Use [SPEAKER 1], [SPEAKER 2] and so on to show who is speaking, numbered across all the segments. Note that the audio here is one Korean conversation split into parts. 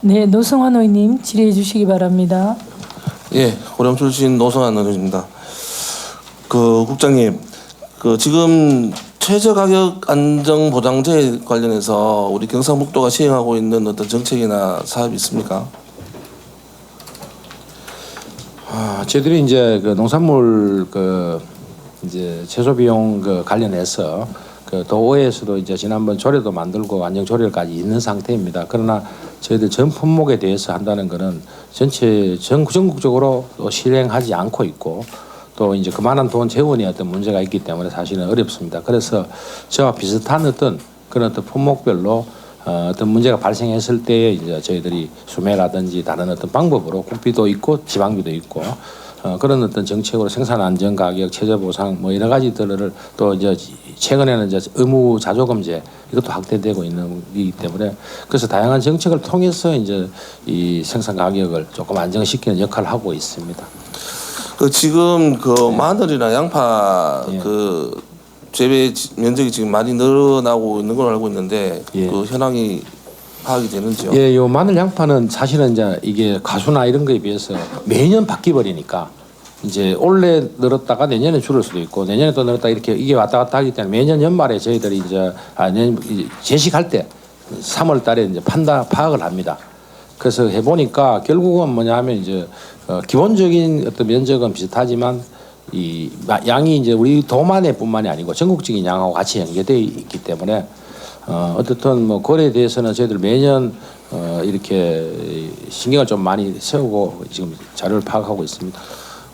[SPEAKER 1] 네, 노성환 의원님 질의해 주시기 바랍니다.
[SPEAKER 2] 예, 고령 출신 노성환 의원입니다. 국장님, 지금 최저가격 안정보장제 관련해서 우리 경상북도가 시행하고 있는 어떤 정책이나 사업이 있습니까?
[SPEAKER 3] 저희들이 이제 농산물 이제 채소 비용 관련해서 도에서도 이제 지난번 조례도 만들고 안정 조례까지 있는 상태입니다. 그러나 저희들 전 품목에 대해서 한다는 것은 전국적으로 실행하지 않고 있고 또 이제 그만한 돈 재원이 어떤 문제가 있기 때문에 사실은 어렵습니다. 그래서 저와 비슷한 그런 품목별로 어떤 문제가 발생했을 때 이제 저희들이 수매라든지 다른 어떤 방법으로 국비도 있고 지방비도 있고 그런 어떤 정책으로 생산 안전 가격, 최저 보상 뭐 여러 가지들을 또 이제 최근에는 이제 의무 자조금제 이것도 확대되고 있는 이기 때문에 그래서 다양한 정책을 통해서 이제 이 생산 가격을 조금 안정시키는 역할을 하고 있습니다.
[SPEAKER 2] 지금 마늘이나 양파
[SPEAKER 3] 예.
[SPEAKER 2] 재배 면적이 지금 많이 늘어나고 있는 걸 알고 있는데
[SPEAKER 3] 예.
[SPEAKER 2] 그 현황이 파악이 되는지요?
[SPEAKER 3] 예, 요 마늘 양파는 사실은 이제 이게 가수나 이런 거에 비해서 매년 바뀌어 버리니까 이제 올해 늘었다가 내년에 줄을 수도 있고 내년에 또 늘었다 이렇게 이게 왔다 갔다 하기 때문에 매년 연말에 저희들이 이제 제식할 때 3월 달에 이제 파악을 합니다. 그래서 해보니까 결국은 뭐냐면 이제 기본적인 어떤 면적은 비슷하지만 이 양이 이제 우리 도만에뿐만이 아니고 전국적인 양하고 같이 연계되어 있기 때문에 어떻든 뭐 그거에 대해서는 저희들 매년 이렇게 신경을 좀 많이 세우고 지금 자료를 파악하고 있습니다.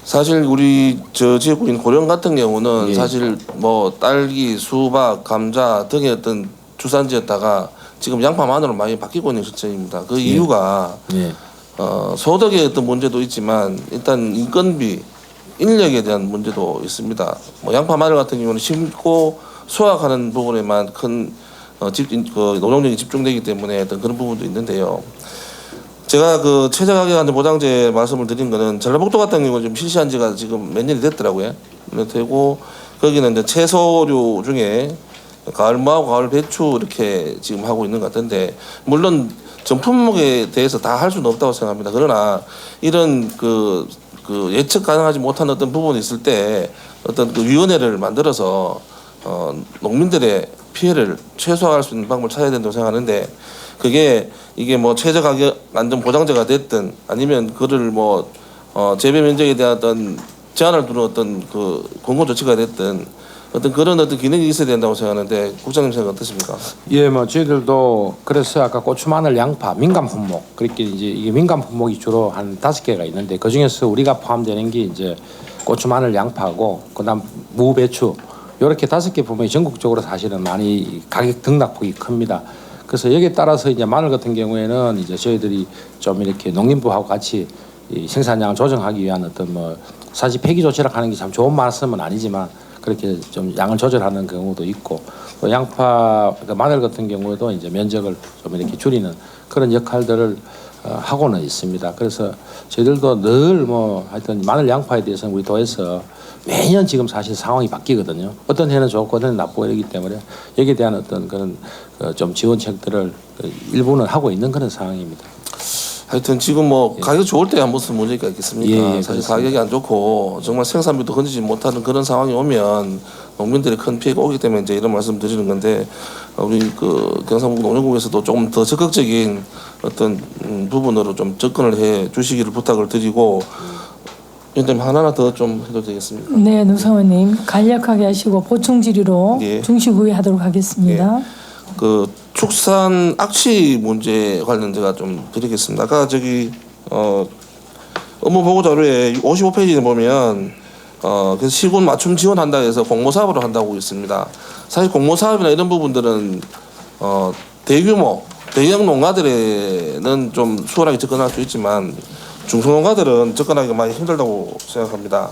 [SPEAKER 2] 사실 우리 지역구인 고령 같은 경우는
[SPEAKER 3] 예.
[SPEAKER 2] 사실 뭐 딸기, 수박, 감자 등의 어떤 주산지였다가 지금 양파, 마늘로 많이 바뀌고 있는 시점입니다. 그 이유가
[SPEAKER 3] 예.
[SPEAKER 2] 소득의 어떤 문제도 있지만 일단 인건비, 인력에 대한 문제도 있습니다. 뭐 양파, 마늘 같은 경우는 심고 수확하는 부분에만 큰 노동력이 집중되기 때문에 어떤 그런 부분도 있는데요. 제가 최저가격 안정보장제 말씀을 드린 거는 전라북도 같은 경우는 좀 실시한 지가 지금 몇 년이 됐더라고요. 되고 거기는 이제 채소류 중에 가을 무하고 가을 배추 이렇게 지금 하고 있는 것 같은데 물론 전 품목에 대해서 다 할 수는 없다고 생각합니다. 그러나 이런 예측 가능하지 못한 어떤 부분이 있을 때 어떤 위원회를 만들어서 농민들의 피해를 최소화할 수 있는 방법을 찾아야 된다고 생각하는데 이게 뭐 최저 가격 안정 보장제가 됐든 아니면 그를 재배 면적에 대한 어떤 제한을 두는 어떤 공공 조치가 됐든 어떤 그런 어떤 기능이 있어야 된다고 생각하는데 국장님 생각 어떠십니까?
[SPEAKER 3] 예, 뭐 저희들도 그래서 아까 고추, 마늘, 양파 민감 품목 그렇게 이제 이게 민감 품목이 주로 한 5개가 있는데 그 중에서 우리가 포함되는 게 이제 고추, 마늘, 양파고 그다음 무, 배추 이렇게 5개 품목이 전국적으로 사실은 많이 가격 등락폭이 큽니다. 그래서 여기에 따라서 이제 마늘 같은 경우에는 이제 저희들이 좀 이렇게 농림부하고 같이 이 생산량을 조정하기 위한 어떤 사실 폐기 조치를 하는 게 참 좋은 말씀은 아니지만 그렇게 좀 양을 조절하는 경우도 있고 또 양파, 마늘 같은 경우에도 이제 면적을 좀 이렇게 줄이는 그런 역할들을 하고는 있습니다. 그래서 저희들도 늘 하여튼 마늘, 양파에 대해서는 우리 도에서 매년 지금 사실 상황이 바뀌거든요. 어떤 해는 좋고 어떤 해는 나쁘고 이러기 때문에 여기에 대한 어떤 그런 좀 지원책들을 일부는 하고 있는 그런 상황입니다.
[SPEAKER 2] 하여튼 지금 가격 좋을 때야 무슨 문제가 있겠습니까? 사실 가격이 안 좋고 정말 생산비도 건지지 못하는 그런 상황이 오면 농민들이 큰 피해가 오기 때문에 이제 이런 말씀 드리는 건데 우리 경상북도 농림국에서도 조금 더 적극적인 어떤 부분으로 좀 접근을 해 주시기를 부탁을 드리고 위원장님 하나 더 좀 해도 되겠습니까?
[SPEAKER 1] 네, 노성환 의원님 간략하게 하시고 보충 질의로
[SPEAKER 2] 예.
[SPEAKER 1] 중시 구의하도록 하겠습니다.
[SPEAKER 2] 축산 악취 문제 관련 제가 좀 드리겠습니다. 아까 업무 보고 자료에 55페이지에 보면 그래서 시군 맞춤 지원한다 해서 공모 사업으로 한다고 있습니다. 사실 공모 사업이나 이런 부분들은 대규모 대형 농가들에는 좀 수월하게 접근할 수 있지만 중소농가들은 접근하기가 많이 힘들다고 생각합니다.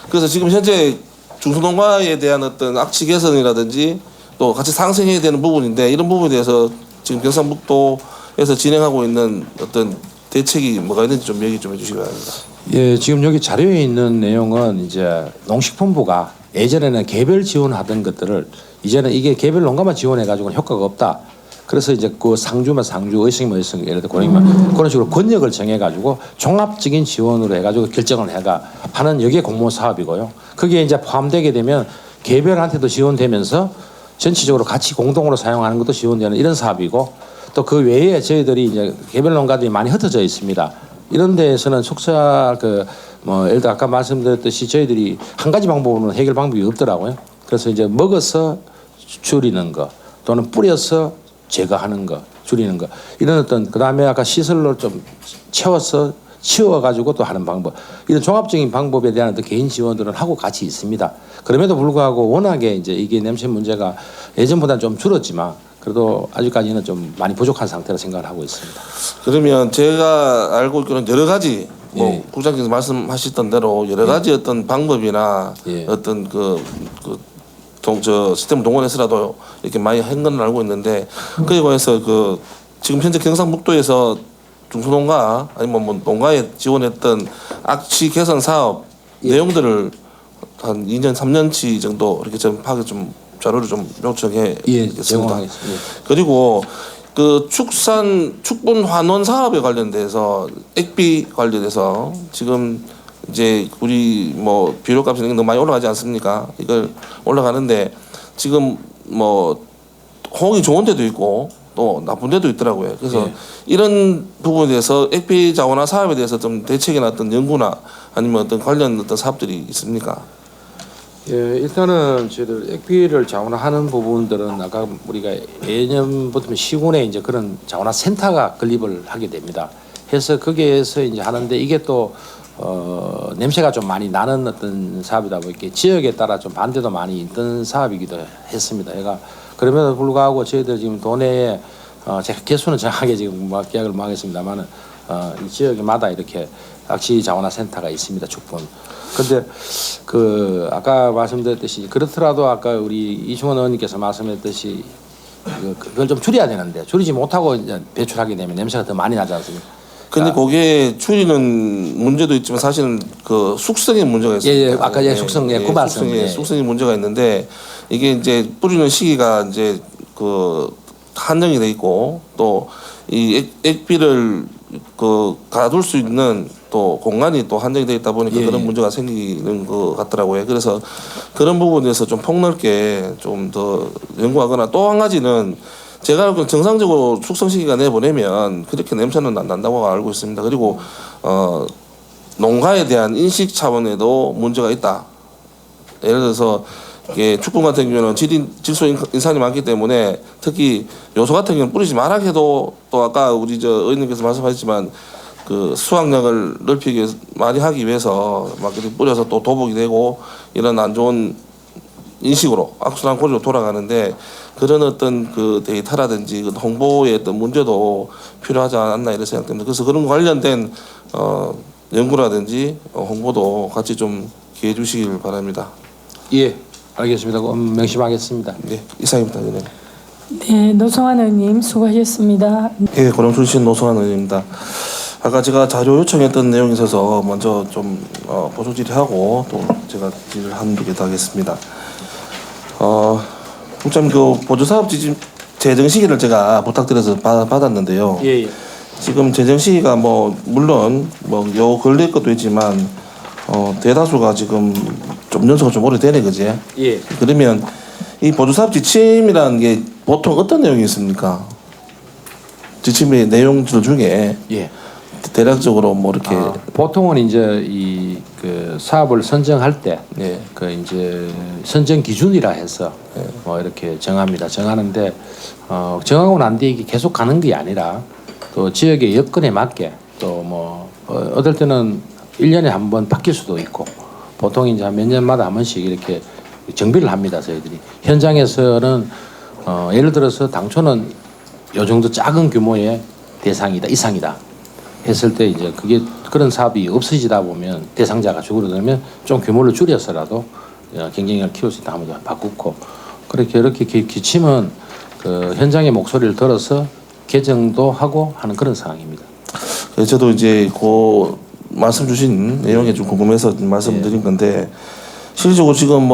[SPEAKER 2] 그래서 지금 현재 중소농가에 대한 어떤 악취 개선이라든지 또 같이 상생해야 되는 부분인데 이런 부분에 대해서 지금 경상북도에서 진행하고 있는 어떤 대책이 뭐가 있는지 좀 얘기 좀 해주시기 바랍니다.
[SPEAKER 3] 예, 지금 여기 자료에 있는 내용은 이제 농식품부가 예전에는 개별 지원하던 것들을 이제는 이게 개별 농가만 지원해 가지고는 효과가 없다. 그래서 이제 그 상주면 상주, 의성이면 의성, 예를 들어 고령이면 그런 식으로 권역을 정해가지고 종합적인 지원으로 해가지고 결정을 해가 하는 여기에 공무원 사업이고요. 그게 이제 포함되게 되면 개별한테도 지원되면서 전체적으로 같이 공동으로 사용하는 것도 지원되는 이런 사업이고 또 그 외에 저희들이 이제 개별 농가들이 많이 흩어져 있습니다. 이런 데에서는 속사 예를 들어 아까 말씀드렸듯이 저희들이 한 가지 방법으로는 해결 방법이 없더라고요. 그래서 이제 먹어서 줄이는 거 또는 뿌려서 제거하는 거, 줄이는 거 이런 어떤 그다음에 아까 시설로 좀 채워서 치워가지고 또 하는 방법 이런 종합적인 방법에 대한 어떤 개인 지원들은 하고 같이 있습니다. 그럼에도 불구하고 워낙에 이제 이게 냄새 문제가 예전보다는 좀 줄었지만 그래도 아직까지는 좀 많이 부족한 상태라 생각을 하고 있습니다.
[SPEAKER 2] 그러면 제가 알고 있기로는 여러 가지
[SPEAKER 3] 예.
[SPEAKER 2] 국장께서 말씀하셨던 대로 여러 가지 어떤 방법이나
[SPEAKER 3] 예.
[SPEAKER 2] 어떤 시스템 동원해서라도 이렇게 많이 한 건 알고 있는데 그리고 해서 지금 현재 경상북도에서 중소농가 아니면 뭐 농가에 지원했던 악취 개선 사업 내용들을 한 2년 3년치 정도 이렇게 좀 파악해 좀 자료를 좀 요청해겠습니다.
[SPEAKER 3] 제공하겠습니다.
[SPEAKER 2] 그리고 축분 환원 사업에 관련돼서 액비 관련돼서 지금 이제 우리 뭐 비료값이 너무 많이 올라가지 않습니까? 이걸 올라가는데 지금 뭐 홍이 좋은 데도 있고 또 나쁜 데도 있더라고요. 그래서 이런 부분에 대해서 액비 자원화 사업에 대해서 좀 대책이나 어떤 연구나 아니면 어떤 관련 어떤 사업들이 있습니까?
[SPEAKER 3] 예, 일단은 저희들 액비를 자원화하는 부분들은 아까 우리가 예년부터 시군에 이제 그런 자원화 센터가 건립을 하게 됩니다. 해서 거기에서 이제 하는데 이게 또 냄새가 좀 많이 나는 어떤 사업이다 보니까 지역에 따라 좀 반대도 많이 있던 사업이기도 했습니다. 얘가 그럼에도 불구하고 저희들 지금 도내에 제가 개수는 정확하게 지금 계약을 뭐 하겠습니다만은 이 지역마다 이렇게 악취 자원화 센터가 있습니다. 축분. 근데 아까 말씀드렸듯이 그렇더라도 아까 우리 이충원 의원님께서 말씀했듯이 그걸 좀 줄여야 되는데 줄이지 못하고 이제 배출하게 되면 냄새가 더 많이 나지 않습니까?
[SPEAKER 2] 근데 거기에 줄이는 문제도 있지만 사실은 숙성의 문제가 있습니다.
[SPEAKER 3] 예, 아까 숙성, 그 말씀.
[SPEAKER 2] 숙성의 문제가 있는데 이게 이제 뿌리는 시기가 이제 한정이 돼 있고 또 이 액비를 가둘 수 있는 또 공간이 또 한정이 돼 있다 보니까 그런 문제가 생기는 것 같더라고요. 그래서 그런 부분에서 좀 폭넓게 좀 더 연구하거나 또 한 가지는 제가 알기로 정상적으로 숙성 시기가 내보내면 그렇게 냄새는 안 난다고 알고 있습니다. 그리고 농가에 대한 인식 차원에도 문제가 있다. 예를 들어서 이게 축분 같은 경우는 질소 인산이 많기 때문에 특히 요소 같은 경우는 뿌리지 말아 해도 또 아까 우리 의원님께서 말씀하셨지만 수확량을 넓히기 위해서 많이 하기 위해서 막 이렇게 뿌려서 또 도복이 되고 이런 안 좋은 인식으로 악순환 고리로 돌아가는데 그런 어떤 데이터라든지 홍보의 어떤 문제도 필요하지 않나 이런 생각됩니다. 그래서 그런 관련된 연구라든지 홍보도 같이 좀 기해 주시길 바랍니다.
[SPEAKER 3] 예, 알겠습니다. 명심하겠습니다.
[SPEAKER 2] 네, 이상입니다. 네.
[SPEAKER 1] 네, 노성환 의원님 수고하셨습니다.
[SPEAKER 2] 예, 고령 출신 노성환 의원입니다. 아까 제가 자료 요청했던 내용이 있어서 먼저 좀 보충 질의하고 또 제가 질의를 한두 개 더 하겠습니다. 국장님 보조사업 재정 시기를 제가 부탁드려서 받았는데요.
[SPEAKER 3] 예.
[SPEAKER 2] 지금 재정 시기가 물론 요 근래 것도 있지만 대다수가 지금 좀 연소가 좀 오래되네, 그지?
[SPEAKER 3] 예.
[SPEAKER 2] 그러면 이 보조사업 지침이라는 게 보통 어떤 내용이 있습니까? 지침의 내용들 중에
[SPEAKER 3] 예.
[SPEAKER 2] 대략적으로 이렇게
[SPEAKER 3] 보통은 이제 사업을 선정할 때 이제 선정 기준이라 해서 이렇게 정합니다. 정하는데 정하고 난 뒤에 이게 계속 가는 게 아니라 또 지역의 여건에 맞게 또 어떨 때는 1년에 한 번 바뀔 수도 있고 보통 이제 몇 년마다 한 번씩 이렇게 정비를 합니다. 저희들이 현장에서는 예를 들어서 당초는 요 정도 작은 규모의 대상이다 이상이다 했을 때 이제 그런 사업이 없어지다 보면 대상자가 줄어들면 좀 규모를 줄여서라도 경쟁력을 키울 수 있다 하면 바꾸고 이렇게 기침은 현장의 목소리를 들어서 개정도 하고 하는 그런 상황입니다.
[SPEAKER 2] 저도 이제 말씀 주신 내용이 좀 궁금해서 말씀드린 건데 실질적으로 지금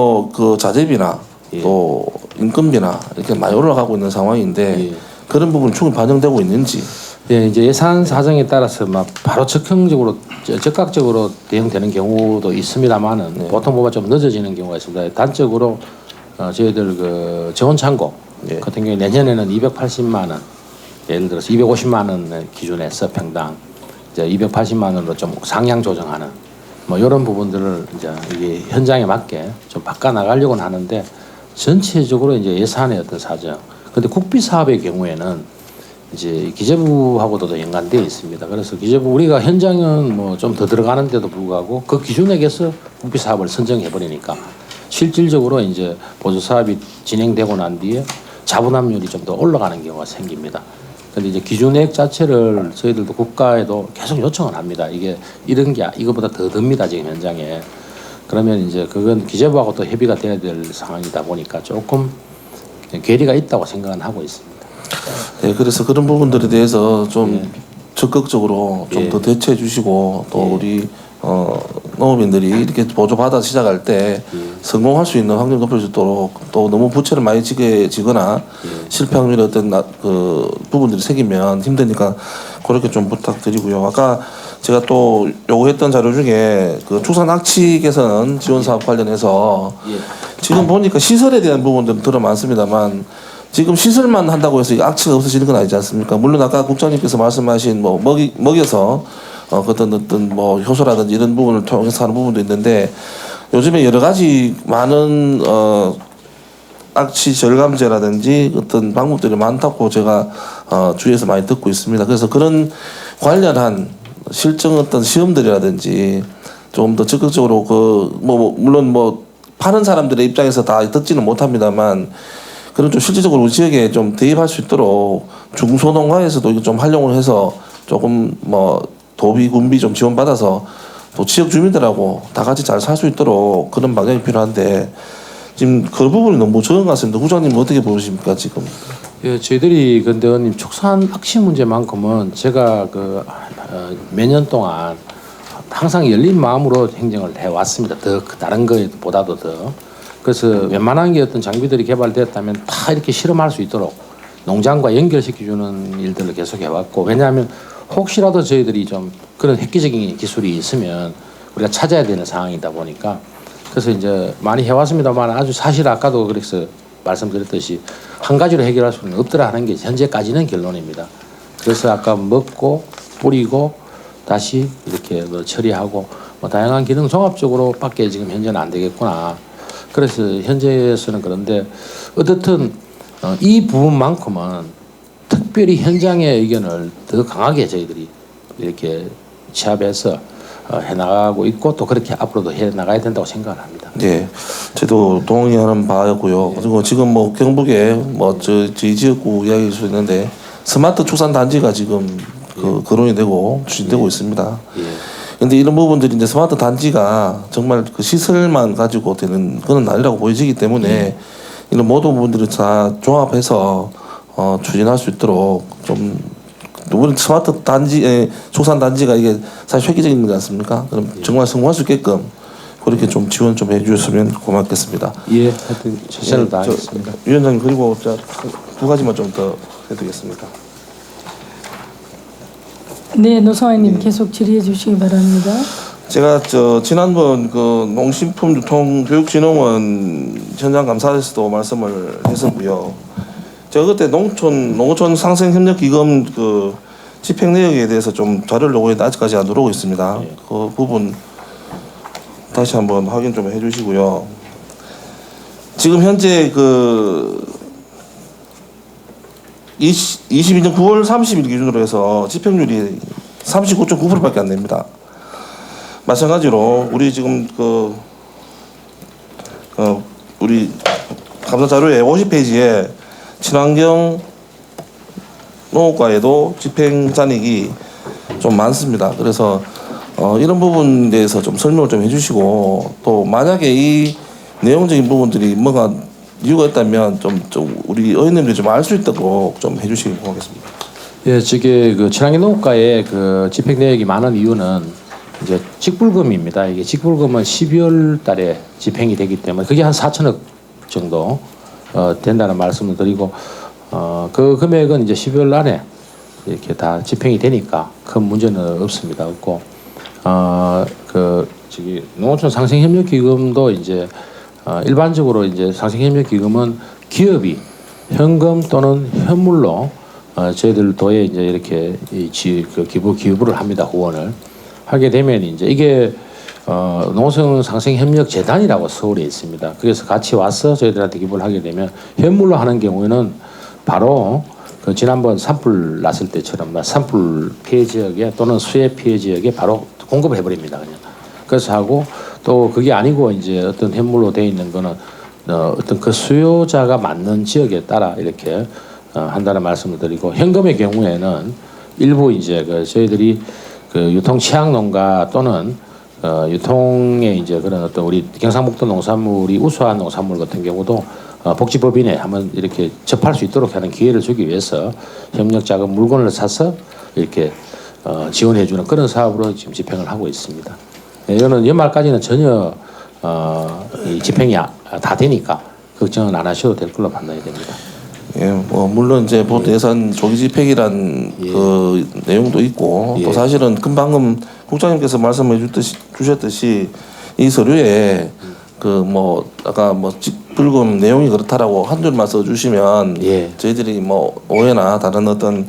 [SPEAKER 2] 자재비나 또 인건비나 이렇게 많이 올라가고 있는 상황인데 그런 부분 충분히 반영되고 있는지.
[SPEAKER 3] 예, 이제 예산 사정에 따라서 막 바로 적극적으로 대응되는 경우도 있습니다만은 보통 보면 좀 늦어지는 경우가 있습니다. 단적으로 저희들 그 재원 창고 같은 경우에 내년에는 280만 원, 예를 들어서 250만 원 기준에서 평당 이제 280만 원으로 좀 상향 조정하는 뭐 이런 부분들을 이제 이게 현장에 맞게 좀 바꿔 나가려고는 하는데 전체적으로 이제 예산의 어떤 사정. 근데 국비 사업의 경우에는 이제 기재부하고도 연관되어 있습니다. 그래서 기재부 우리가 현장은 뭐 좀 더 들어가는데도 불구하고 그 기준액에서 국비 사업을 선정해 버리니까 실질적으로 이제 보조 사업이 진행되고 난 뒤에 자본압률이 좀 더 올라가는 경우가 생깁니다. 근데 이제 기준액 자체를 저희들도 국가에도 계속 요청을 합니다. 이게 이런 게 이거보다 더 듭니다 지금 현장에. 그러면 이제 그건 기재부하고 또 협의가 돼야 될 상황이다 보니까 조금 괴리가 있다고 생각은 하고 있습니다.
[SPEAKER 2] 네, 그래서 그런 부분들에 대해서 좀 적극적으로 좀 더 대처해 주시고 또 우리 농업인들이 이렇게 보조 받아 시작할 때 성공할 수 있는 확률 높일 수 있도록 또 너무 부채를 많이 지거나 실패 확률의 어떤 그 부분들이 생기면 힘드니까 그렇게 좀 부탁드리고요. 아까 제가 또 요구했던 자료 중에 그 축산 악취 개선 지원 사업 관련해서 지금 보니까 시설에 대한 부분들은 들어 많습니다만 지금 시설만 한다고 해서 악취가 없어지는 건 아니지 않습니까? 물론 아까 국장님께서 말씀하신 뭐 먹여서 어떤 뭐 효소라든지 이런 부분을 통해서 하는 부분도 있는데 요즘에 여러 가지 많은 악취 절감제라든지 어떤 방법들이 많다고 제가 주위에서 많이 듣고 있습니다. 그래서 그런 관련한 실증 어떤 시험들이라든지 좀 더 적극적으로 물론 파는 사람들의 입장에서 다 듣지는 못합니다만 그런 좀 실질적으로 우리 지역에 좀 대입할 수 있도록 중소농가에서도 이거 좀 활용을 해서 조금 도비 군비 좀 지원받아서 또 지역 주민들하고 다 같이 잘 살 수 있도록 그런 방향이 필요한데 지금 그 부분이 너무 적은 것 같습니다. 후장님 어떻게 보십니까 지금?
[SPEAKER 3] 예, 저희들이 근데 의원님 축산 악취 문제만큼은 제가 몇 년 동안 항상 열린 마음으로 행정을 해왔습니다. 더 다른 것보다도 더. 그래서 웬만한 게 어떤 장비들이 개발됐다면 다 이렇게 실험할 수 있도록 농장과 연결시켜주는 일들을 계속 해왔고 왜냐하면 혹시라도 저희들이 좀 그런 획기적인 기술이 있으면 우리가 찾아야 되는 상황이다 보니까 그래서 이제 많이 해왔습니다만 아주 사실 아까도 그래서 말씀드렸듯이 한 가지로 해결할 수는 없더라 하는 게 현재까지는 결론입니다. 그래서 아까 먹고 뿌리고 다시 이렇게 처리하고 다양한 기능 종합적으로밖에 지금 현재는 안 되겠구나. 그래서 현재에서는 그런데 어떻든 이 부분만큼은 특별히 현장의 의견을 더 강하게 저희들이 이렇게 취합해서 해나가고 있고 또 그렇게 앞으로도 해나가야 된다고 생각을 합니다.
[SPEAKER 2] 네, 저도 동의하는 바였고요. 그리고 지금 경북에 저희 지역구 이야기일 수 있는데 스마트 축산 단지가 지금 거론이 되고 추진되고 있습니다. 근데 이런 부분들이 이제 스마트 단지가 정말 그 시설만 가지고 되는 그런 아니라고 보여지기 때문에 이런 모든 부분들을 다 종합해서 추진할 수 있도록 좀 우리 스마트 단지, 축산 단지가 이게 사실 획기적인 거지 않습니까? 그럼 정말 성공할 수 있게끔 그렇게 좀 지원 좀 해주셨으면 고맙겠습니다.
[SPEAKER 3] 예, 하여튼 최선을 다하겠습니다.
[SPEAKER 2] 위원장님 그리고 두 가지만 좀 더 해드리겠습니다.
[SPEAKER 1] 네, 노성환님 계속 질의해 주시기 바랍니다.
[SPEAKER 2] 제가 지난번 그 농식품유통교육진흥원 현장 감사에서도 말씀을 했었고요. 제가 그때 농어촌 상생협력기금 그 집행 내역에 대해서 좀 자료를 요구했는데 아직까지 안 들어오고 있습니다. 그 부분 다시 한번 확인 좀 해주시고요. 지금 현재 22년 9월 30일 기준으로 해서 집행률이 39.9%밖에 안 됩니다. 마찬가지로 우리 지금 우리 감사 자료에 50페이지에 친환경 농업과에도 집행 잔액이 좀 많습니다. 그래서 이런 부분에 대해서 좀 설명을 좀 해주시고 또 만약에 이 내용적인 부분들이 뭐가 이유가 있다면 좀 우리 의원님들이 좀 알 수 있도록 좀 해주시기 바라겠습니다.
[SPEAKER 3] 예, 저게 친환경 농업과의 집행 내역이 많은 이유는 이제 직불금입니다. 이게 직불금은 12월 달에 집행이 되기 때문에 그게 한 4천억 정도 된다는 말씀을 드리고 그 금액은 이제 12월 안에 이렇게 다 집행이 되니까 큰 문제는 없습니다. 없고 농어촌 상생협력기금도 이제 일반적으로 이제 상생협력기금은 기업이 현금 또는 현물로 저희들 도에 이제 이렇게 기부를 합니다. 후원을 하게 되면 이제 이게 농어촌 상생협력재단이라고 서울에 있습니다. 그래서 같이 와서 저희들한테 기부를 하게 되면 현물로 하는 경우에는 바로 그 지난번 산불 났을 때처럼 산불 피해 지역에 또는 수해 피해 지역에 바로 공급을 해버립니다. 그냥. 그래서 하고 또 그게 아니고 이제 어떤 현물로 돼 있는 거는 어떤 그 수요자가 맞는 지역에 따라 이렇게 한다는 말씀을 드리고 현금의 경우에는 일부 이제 그 저희들이 그 유통 취약농가 또는 유통에 이제 그런 어떤 우리 경상북도 농산물이 우수한 농산물 같은 경우도 복지법인에 한번 이렇게 접할 수 있도록 하는 기회를 주기 위해서 협력 자금 물건을 사서 이렇게 지원해주는 그런 사업으로 지금 집행을 하고 있습니다. 이거는 연말까지는 전혀 이 집행이 다 되니까 걱정은 안 하셔도 될 걸로 판단이 됩니다.
[SPEAKER 2] 예, 뭐 물론 이제 보도 예산 조기 집행이란 그 내용도 있고 또 사실은 방금 국장님께서 말씀해 주셨듯이 이 서류에 그 뭐 아까 뭐 불금 내용이 그렇다라고 한 줄만 써주시면 저희들이 뭐 오해나 다른 어떤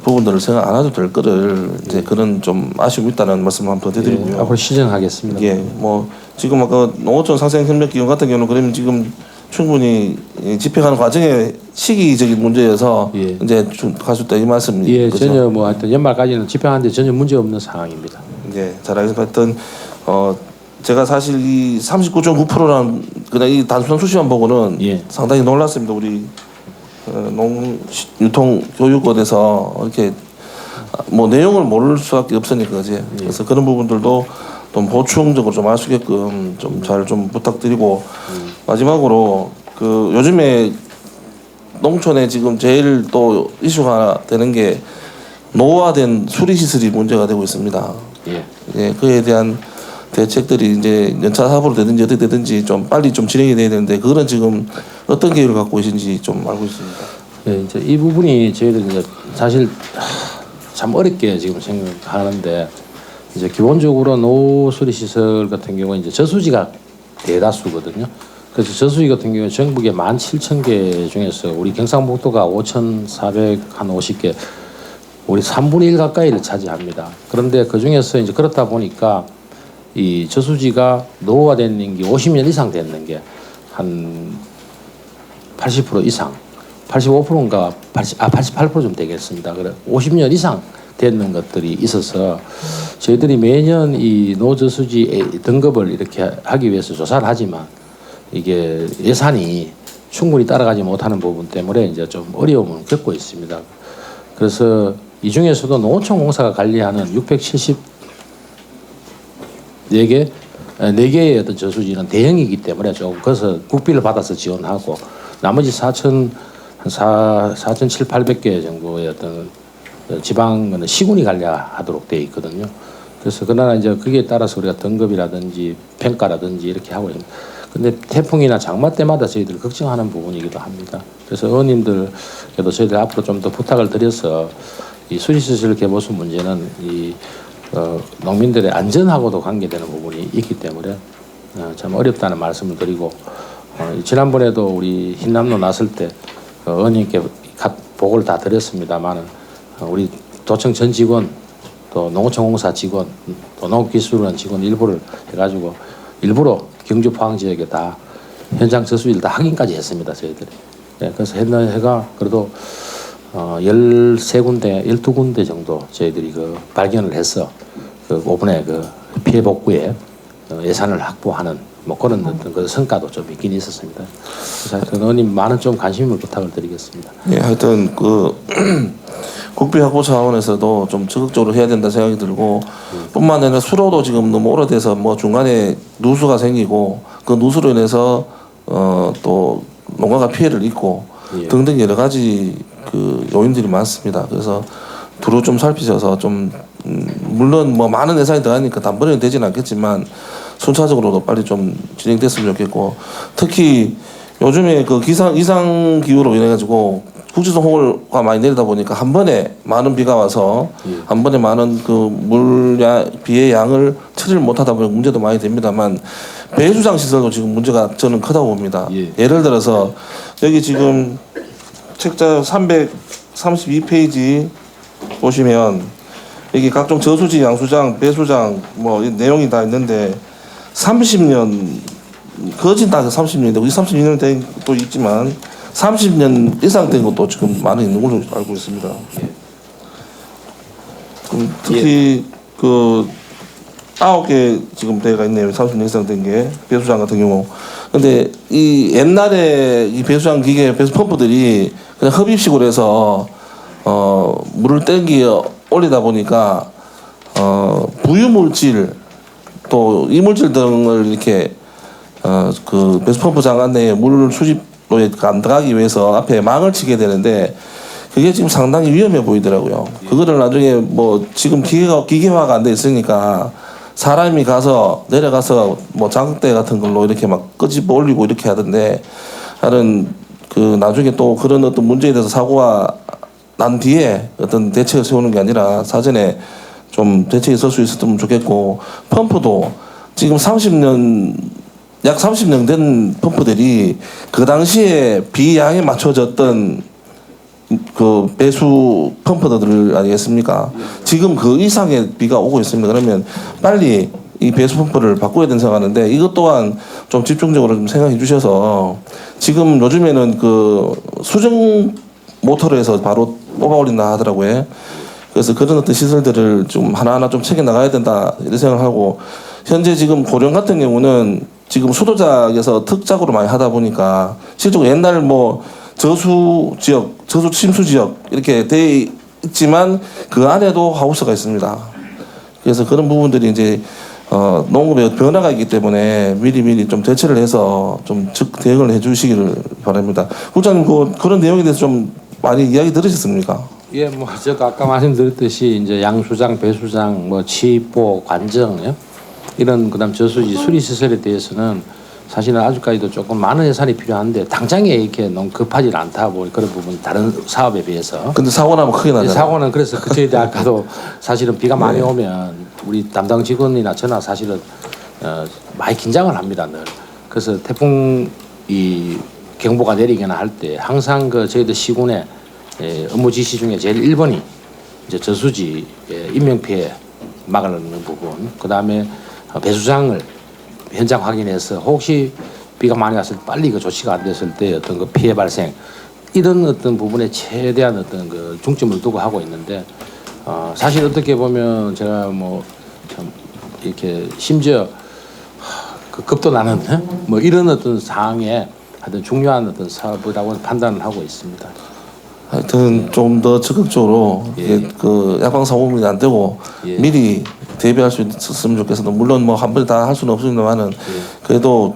[SPEAKER 2] 부분들을 생각 안 해도 될 거를 이제 그런 좀 아쉬움이 있다는 말씀을 한번 더 드리고요.
[SPEAKER 3] 앞으로 시정하겠습니다.
[SPEAKER 2] 예, 뭐 지금 아까 농어촌 상생협력기금 같은 경우는 그러면 지금 충분히 집행하는 과정에 시기적인 문제여서 이제 가셨다 이 말씀이죠.
[SPEAKER 3] 예, 전혀 뭐 하여튼 연말까지는 집행하는데 전혀 문제 없는 상황입니다.
[SPEAKER 2] 예, 잘 알겠습니다. 하여튼 제가 사실 이 39.9%라는 그냥 이 단순한 수치만 보고는 상당히 놀랐습니다. 우리 유통교육원에서 이렇게 뭐 내용을 모를 수밖에 없으니까 그지. 그래서 그런 부분들도 좀 보충적으로 좀 알 수 있게끔 좀 잘 좀 부탁드리고 마지막으로 그 요즘에 농촌에 지금 제일 또 이슈가 되는 게 노후화된 수리시설이 문제가 되고 있습니다. 예, 그에 대한 대책들이 이제 연차 사업으로 되든지 어떻게 되든지 좀 빨리 좀 진행이 돼야 되는데 그거는 지금 어떤 계획을 갖고 계신지 좀 알고 있습니다.
[SPEAKER 3] 네, 이제 이 부분이 저희들 이제 사실 참 어렵게 지금 생각하는데 이제 기본적으로 노후 수리 시설 같은 경우는 이제 저수지가 대다수거든요. 그래서 저수지 같은 경우는 전국에 17,000개 중에서 우리 경상북도가 5,450개, 우리 3분의 1 가까이를 차지합니다. 그런데 그 중에서 이제 그렇다 보니까 이 저수지가 노후화되는 게 50년 이상 됐는 게 한 80% 이상, 85%인가 88% 좀 되겠습니다. 그래 50년 이상 되는 것들이 있어서 저희들이 매년 이 노저수지 등급을 이렇게 하기 위해서 조사를 하지만 이게 예산이 충분히 따라가지 못하는 부분 때문에 이제 좀 어려움을 겪고 있습니다. 그래서 이 중에서도 농어촌 공사가 관리하는 4개의 어떤 저수지는 대형이기 때문에 조금 거기서 국비를 받아서 지원하고 나머지 4,700개 정도의 어떤 지방은 시군이 관리하도록 되어 있거든요. 그래서 그러나 이제 거기에 따라서 우리가 등급이라든지 평가라든지 이렇게 하고 있습니다. 근데 태풍이나 장마 때마다 저희들 걱정하는 부분이기도 합니다. 그래서 의원님들께도 저희들 앞으로 좀 더 부탁을 드려서 이 수리시설 개보수 문제는 이 농민들의 안전하고도 관계되는 부분이 있기 때문에 참 어렵다는 말씀을 드리고 지난번에도 우리 흰남노 났을 때 의원님께 보고를 다 드렸습니다만 우리 도청 전 직원 또 농어촌공사 직원 또 농업기술원 직원 일부를 해가지고 일부러 경주 포항 지역에 다 현장 저수지를 다 확인까지 했습니다 저희들이. 네, 그래서 해가 그래도 13군데, 12군데 정도 저희들이 그 발견을 해서 그 5분의 그 피해 복구에 예산을 확보하는 뭐 그런 어떤 그 성과도 좀 있긴 있었습니다. 그래서 하여튼 의원님 많은 좀 관심을 부탁을 드리겠습니다.
[SPEAKER 2] 예, 하여튼 그 국비 확보 차원에서도 좀 적극적으로 해야 된다 생각이 들고 뿐만 아니라 수로도 지금 너무 오래돼서 뭐 중간에 누수가 생기고 그 누수로 인해서 또 농가가 피해를 입고 등등 여러 가지 그 요인들이 많습니다. 그래서 두루 좀 살피셔서 좀 물론 뭐 많은 예산이 들어가니까 단번에 되지는 않겠지만 순차적으로도 빨리 좀 진행됐으면 좋겠고 특히 요즘에 그 이상 기후로 인해 가지고 국지성 호우가 많이 내리다 보니까 한 번에 많은 비가 와서 한 번에 많은 그 비의 양을 처리를 못하다 보니 문제도 많이 됩니다만 배수장 시설도 지금 문제가 저는 크다고 봅니다. 예를 들어서 여기 지금 책자 332페이지 보시면 여기 각종 저수지, 양수장, 배수장 뭐 내용이 다 있는데 30년 거진 다 30년인데 우리 32년 된 것도 있지만 30년 이상 된 것도 지금 많이 있는 걸로 알고 있습니다. 특히 그 9개 지금 대가 있네요. 30년 이상 된 게 배수장 같은 경우. 근데 이 옛날에 이 배수장 기계 배수 펌프들이 그냥 흡입식으로 해서 물을 땡겨 올리다 보니까 부유물질 또 이물질 등을 이렇게 그 배수 펌프장 안에 물 수집로에 안 들어가기 위해서 앞에 망을 치게 되는데 그게 지금 상당히 위험해 보이더라고요. 그거를 나중에 뭐 지금 기계화가 안 돼 있으니까 사람이 가서 내려가서 뭐 장대 같은 걸로 이렇게 막 끄집어 올리고 이렇게 하던데 하는 그 나중에 또 그런 어떤 문제에 대해서 사고가 난 뒤에 어떤 대책을 세우는 게 아니라 사전에 좀 대책이 설 수 있었으면 좋겠고 펌프도 지금 약 30년 된 펌프들이 그 당시에 비양에 맞춰졌던 그 배수 펌프들 아니겠습니까? 지금 그 이상의 비가 오고 있습니다. 그러면 빨리 이 배수 펌프를 바꿔야 된다고 생각하는데 이것 또한 좀 집중적으로 좀 생각해 주셔서 지금 요즘에는 그 수정 모터로 해서 바로 뽑아 올린다 하더라고요. 그래서 그런 어떤 시설들을 좀 하나하나 좀 챙겨 나가야 된다 이런 생각을 하고 현재 지금 고령 같은 경우는 지금 수도작에서 특작으로 많이 하다 보니까 실제로 옛날 뭐 저수 지역, 저수 침수 지역 이렇게 돼 있지만 그 안에도 하우스가 있습니다. 그래서 그런 부분들이 이제 농업의 변화가 있기 때문에 미리 좀 대처를 해서 좀 대응을 해주시기를 바랍니다. 국장님 그런 내용에 대해서 좀 많이 이야기 들으셨습니까?
[SPEAKER 3] 예, 뭐 제가 아까 말씀드렸듯이 이제 양수장, 배수장, 뭐 치보, 관정 이런 그다음 저수지 수리 시설에 대해서는 사실은 아직까지도 조금 많은 예산이 필요한데 당장에 이렇게 너무 급하지 않다 보니 그런 부분 다른 사업에 비해서.
[SPEAKER 2] 근데 사고 나면 크게 나잖아요.
[SPEAKER 3] 사고는 그래서 저희들 아까도 사실은 비가 많이 오면 우리 담당 직원이나 저나 사실은 많이 긴장을 합니다 늘. 그래서 태풍 이 경보가 내리거나 할 때 항상 그 저희들 시군의 업무 지시 중에 제일 1번이 이제 저수지 인명 피해 막아내는 부분, 그 다음에 배수장을 현장 확인해서 혹시 비가 많이 왔을 때 빨리 그 조치가 안 됐을 때 어떤 그 피해 발생 이런 어떤 부분에 최대한 어떤 그 중점을 두고 하고 있는데 사실 어떻게 보면 제가 뭐 참 이렇게 심지어 그 겁도 나는 뭐 이런 어떤 상황에 하여튼 중요한 어떤 사업이라고 판단을 하고 있습니다.
[SPEAKER 2] 하여튼 좀 더 적극적으로 그 야광 사고문이 안 되고 미리 대비할 수 있었으면 좋겠어도 물론 뭐 한 번에 다 할 수는 없습니다만은 그래도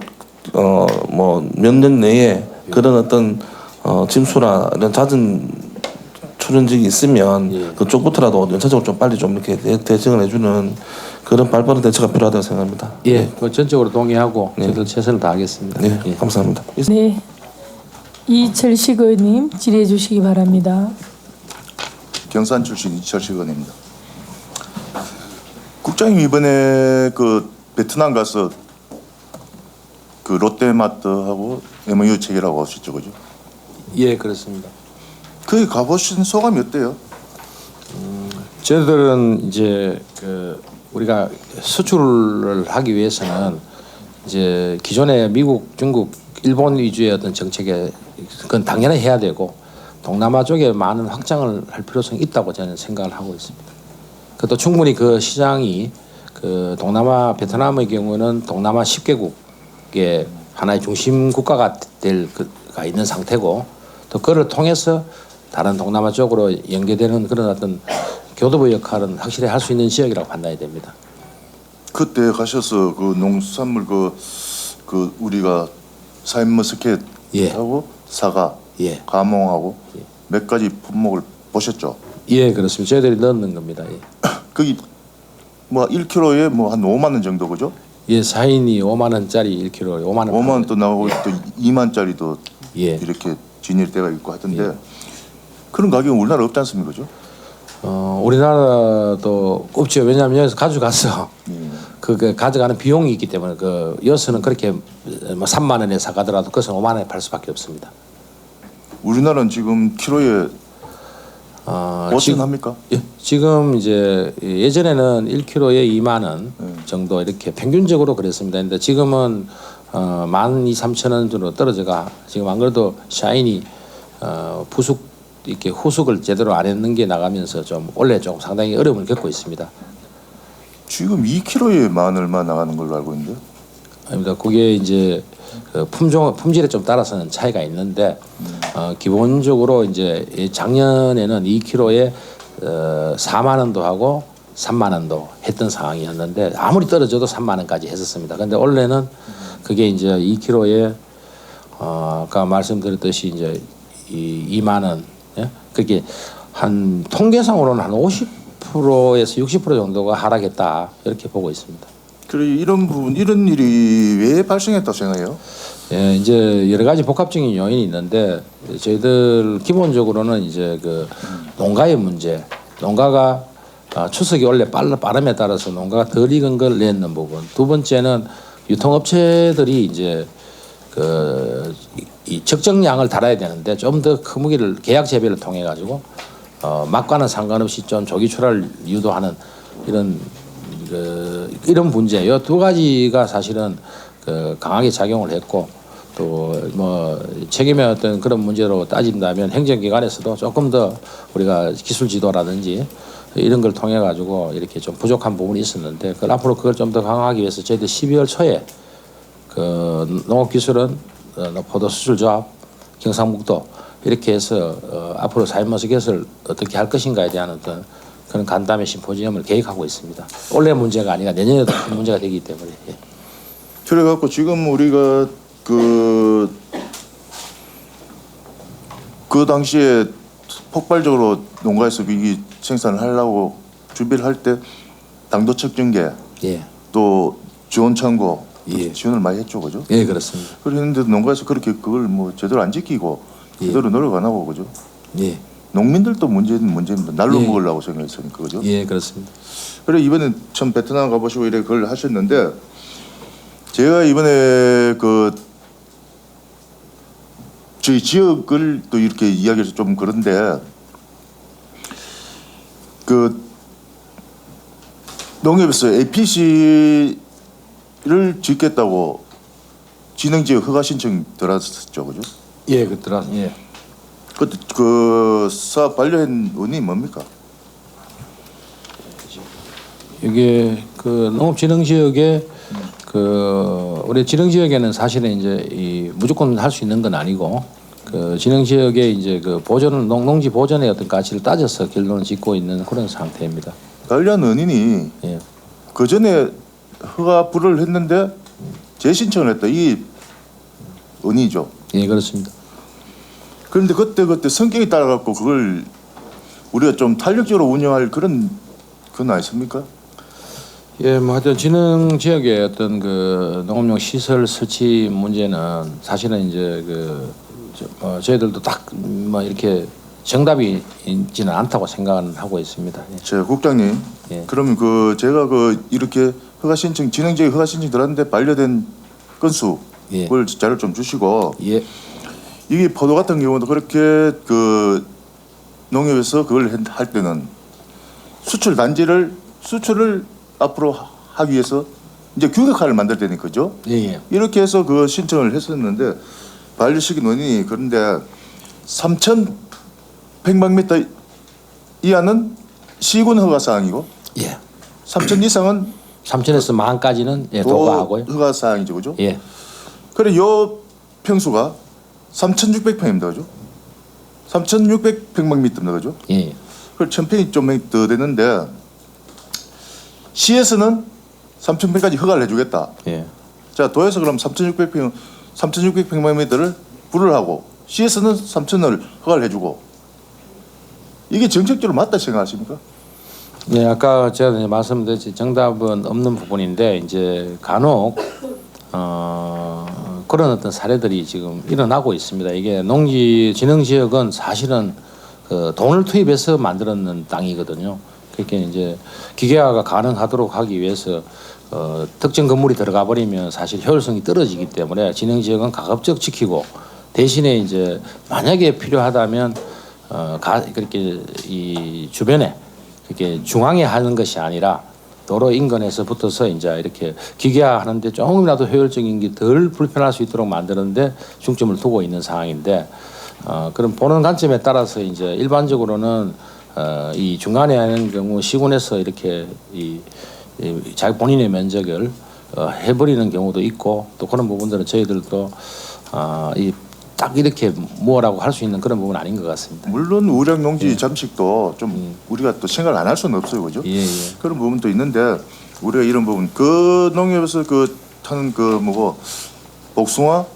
[SPEAKER 2] 뭐 몇 년 내에 그런 어떤 침수나 이런 잦은 출연직이 있으면 그쪽부터라도 연차적으로 좀 빨리 좀 이렇게 대응을 해주는 그런 발빠른 대처가 필요하다고 생각합니다.
[SPEAKER 3] 예, 그 전적으로 동의하고 저도 최선을 다하겠습니다.
[SPEAKER 2] 네, 감사합니다.
[SPEAKER 1] 네, 이철식 의원님 질의해 주시기 바랍니다.
[SPEAKER 4] 경산 출신 이철식 의원입니다. 국장님 이번에 그 베트남 가서 그 롯데마트하고 MOU 체결하고 오셨죠, 그죠?
[SPEAKER 3] 예, 그렇습니다.
[SPEAKER 4] 거기 가보신 소감이 어때요?
[SPEAKER 3] 저희들은 이제 그 우리가 수출을 하기 위해서는 이제 기존의 미국, 중국, 일본 위주의 어떤 정책에 그건 당연히 해야 되고 동남아 쪽에 많은 확장을 할 필요성이 있다고 저는 생각을 하고 있습니다. 그것도 충분히 그 시장이 그 동남아 베트남의 경우는 동남아 10개국의 하나의 중심 국가가 될 그가 있는 상태고 또 그를 통해서 다른 동남아 쪽으로 연계되는 그런 어떤 교두보 역할은 확실히 할 수 있는 지역이라고 판단이 됩니다.
[SPEAKER 4] 그때 가셔서 그 농수산물 그 우리가 샤인머스켓하고 사과, 가몽하고 몇 가지 품목을 보셨죠?
[SPEAKER 3] 예, 그렇습니다. 저희들이 넣는 겁니다. 예.
[SPEAKER 4] 거기 뭐 1kg에 뭐 한 5만 원 정도 그죠?
[SPEAKER 3] 예, 사인이 5만 원짜리 1kg에 5만 원.
[SPEAKER 4] 5만 원도 나오고 또 2만짜리도
[SPEAKER 3] 예.
[SPEAKER 4] 이렇게 지닐 때가 있고 하던데 그런 가격은 우리나라 없지 않습니까? 그죠?
[SPEAKER 3] 우리나라도 없죠. 왜냐하면 여기서 가져가서 그 가져가는 비용이 있기 때문에 그 여수는 그렇게 뭐 3만 원에 사가더라도 그것은 5만 원에 팔 수밖에 없습니다.
[SPEAKER 4] 우리나라는 지금 키로에 어찌합니까?
[SPEAKER 3] 예, 지금 이제 예전에는 1kg에 2만 원 정도 이렇게 평균적으로 그랬습니다. 근데 지금은 12,000-13,000원 정도 떨어져가 지금 안 그래도 샤인이 부숙 이렇게 후숙을 제대로 안 했는 게 나가면서 좀 원래 좀 상당히 어려움을 겪고 있습니다.
[SPEAKER 4] 지금 2kg에 만 얼마 나가는 걸로 알고 있는데.
[SPEAKER 3] 아닙니다. 그게 이제 그 품질에 좀 따라서는 차이가 있는데 기본적으로 이제 작년에는 2kg에 4만 원도 하고 3만 원도 했던 상황이었는데 아무리 떨어져도 3만 원까지 했었습니다. 근데 올해는 그게 이제 2kg에 아까 말씀드렸듯이 이제 2만 원 예? 그렇게 한 통계상으로는 한 50%에서 60% 정도가 하락했다 이렇게 보고 있습니다.
[SPEAKER 4] 그래 이런 부분 이런 일이 왜 발생했다고 생각해요?
[SPEAKER 3] 예, 이제 여러 가지 복합적인 요인이 있는데 저희들 기본적으로는 이제 그 농가의 문제, 농가가 추석이 원래 빠름에 따라서 농가가 덜 익은 걸 냈는 부분. 두 번째는 유통업체들이 이제 이 적정량을 달아야 되는데 좀 더 크무기를 계약 재배를 통해 가지고 맛과는 상관없이 좀 조기 출하를 유도하는 이런 문제. 이 두 가지가 사실은 강하게 작용을 했고 또 뭐 책임의 어떤 그런 문제로 따진다면 행정기관에서도 조금 더 우리가 기술 지도라든지 이런 걸 통해 가지고 이렇게 좀 부족한 부분이 있었는데 그걸 앞으로 그걸 좀 더 강화하기 위해서 저희들 12월 초에 그 농업기술은 포도 수출조합, 경상북도 이렇게 해서 앞으로 샤인머스 개설 어떻게 할 것인가에 대한 어떤 그런 간담회 심포지엄을 계획하고 있습니다. 올해 문제가 아니라 내년에도 큰 문제가 되기 때문에. 예.
[SPEAKER 4] 그래 갖고 지금 우리가 그 당시에 폭발적으로 농가에서 이 생산을 하려고 준비를 할 때 당도 측정계
[SPEAKER 3] 예.
[SPEAKER 4] 또 지원 창고
[SPEAKER 3] 예.
[SPEAKER 4] 지원을 많이 했죠, 그죠?
[SPEAKER 3] 예, 그렇습니다.
[SPEAKER 4] 그랬는데 농가에서 그렇게 그걸 뭐 제대로 안 지키고
[SPEAKER 3] 예.
[SPEAKER 4] 제대로 노력 안 하고 그죠?
[SPEAKER 3] 예.
[SPEAKER 4] 농민들도 문제입니다. 날로
[SPEAKER 3] 예.
[SPEAKER 4] 먹으려고 생각했으니까 그죠?
[SPEAKER 3] 예, 그렇습니다.
[SPEAKER 4] 그래 이번에 참 베트남 가보시고 이래 그걸 하셨는데 제가 이번에 저희 지역을 또 이렇게 이야기해서 좀 그런데 농협에서 APC를 짓겠다고 진흥지역 허가 신청 들어왔었죠, 그죠?
[SPEAKER 3] 예, 그더라. 예.
[SPEAKER 4] 그때 그 사업 반려인원이 뭡니까?
[SPEAKER 3] 이게 그 농업진흥지역에 우리 진흥지역에는 사실은 이제 무조건 할 수 있는 건 아니고 그 진흥지역에 이제 그 보존을 농지 보존의 어떤 가치를 따져서 결론을 짓고 있는 그런 상태입니다.
[SPEAKER 4] 반려인원이
[SPEAKER 3] 예.
[SPEAKER 4] 그 전에 허가 불을 했는데 재신청을 했다. 이 은이죠.
[SPEAKER 3] 예, 그렇습니다.
[SPEAKER 4] 그런데 그때 성격이 따라갖고 그걸 우리가 좀 탄력적으로 운영할 그건 아니십니까?
[SPEAKER 3] 예, 뭐 하여튼 진흥 지역의 어떤 그 농업용 시설 설치 문제는 사실은 이제 저희들도 딱 뭐 이렇게 정답이 있지는 않다고 생각은 하고 있습니다. 예.
[SPEAKER 4] 제 국장님,
[SPEAKER 3] 예.
[SPEAKER 4] 그러면 제가 이렇게 허가 신청 진흥 지역 허가 신청 들었는데 반려된 건수
[SPEAKER 3] 예.
[SPEAKER 4] 그걸 자료 좀 주시고
[SPEAKER 3] 예.
[SPEAKER 4] 이게 포도 같은 경우도 그렇게 농협에서 그걸 할 때는 수출을 앞으로 하기 위해서 이제 규격화를 만들 때는 그죠?
[SPEAKER 3] 예, 예.
[SPEAKER 4] 이렇게 해서 그 신청을 했었는데 반려시킨 원인이 그런데 3,100만미터 이하는 시군 허가 사항이고
[SPEAKER 3] 예.
[SPEAKER 4] 3,000 이상은
[SPEAKER 3] 3천에서 만까지는 예,
[SPEAKER 4] 도
[SPEAKER 3] 도과하고요.
[SPEAKER 4] 허가 사항이죠, 그죠?
[SPEAKER 3] 예.
[SPEAKER 4] 그래 요 평수가 3,600평입니다, 그죠? 3,600평방미터입니다, 그죠?
[SPEAKER 3] 예.
[SPEAKER 4] 그 1,000평이 좀 더 되는데 시에서는 3,000평까지 허가를 해주겠다.
[SPEAKER 3] 예.
[SPEAKER 4] 자 도에서 그럼 3,600평방미터를 불을 하고 시에서는 3,000을 허가를 해주고 이게 정책적으로 맞다 생각하십니까?
[SPEAKER 3] 네, 아까 제가 이제 말씀드렸지 정답은 없는 부분인데 이제 간혹 그런 어떤 사례들이 지금 일어나고 있습니다. 이게 농지 진흥 지역은 사실은 그 돈을 투입해서 만들었는 땅이거든요. 그러니까 이제 기계화가 가능하도록 하기 위해서 특정 건물이 들어가 버리면 사실 효율성이 떨어지기 때문에 진흥 지역은 가급적 지키고 대신에 이제 만약에 필요하다면 그렇게 이 주변에 그렇게 중앙에 하는 것이 아니라 도로 인근에서 붙어서 이제 이렇게 기계화하는데 조금이라도 효율적인 게 덜 불편할 수 있도록 만드는데 중점을 두고 있는 상황인데 그럼 보는 관점에 따라서 이제 일반적으로는 이 중간에 하는 경우 시군에서 이렇게 자기 본인의 면적을 해버리는 경우도 있고 또 그런 부분들은 저희들도 딱 이렇게 뭐라고 할 수 있는 그런 부분은 아닌 것 같습니다.
[SPEAKER 4] 물론 우량농지 잠식도 좀 우리가 또 생각을 안 할 수는 없어요, 그죠?
[SPEAKER 3] 예.
[SPEAKER 4] 그런 부분도 있는데 우리가 이런 부분 그 농협에서 그 하는 그 뭐고 복숭아,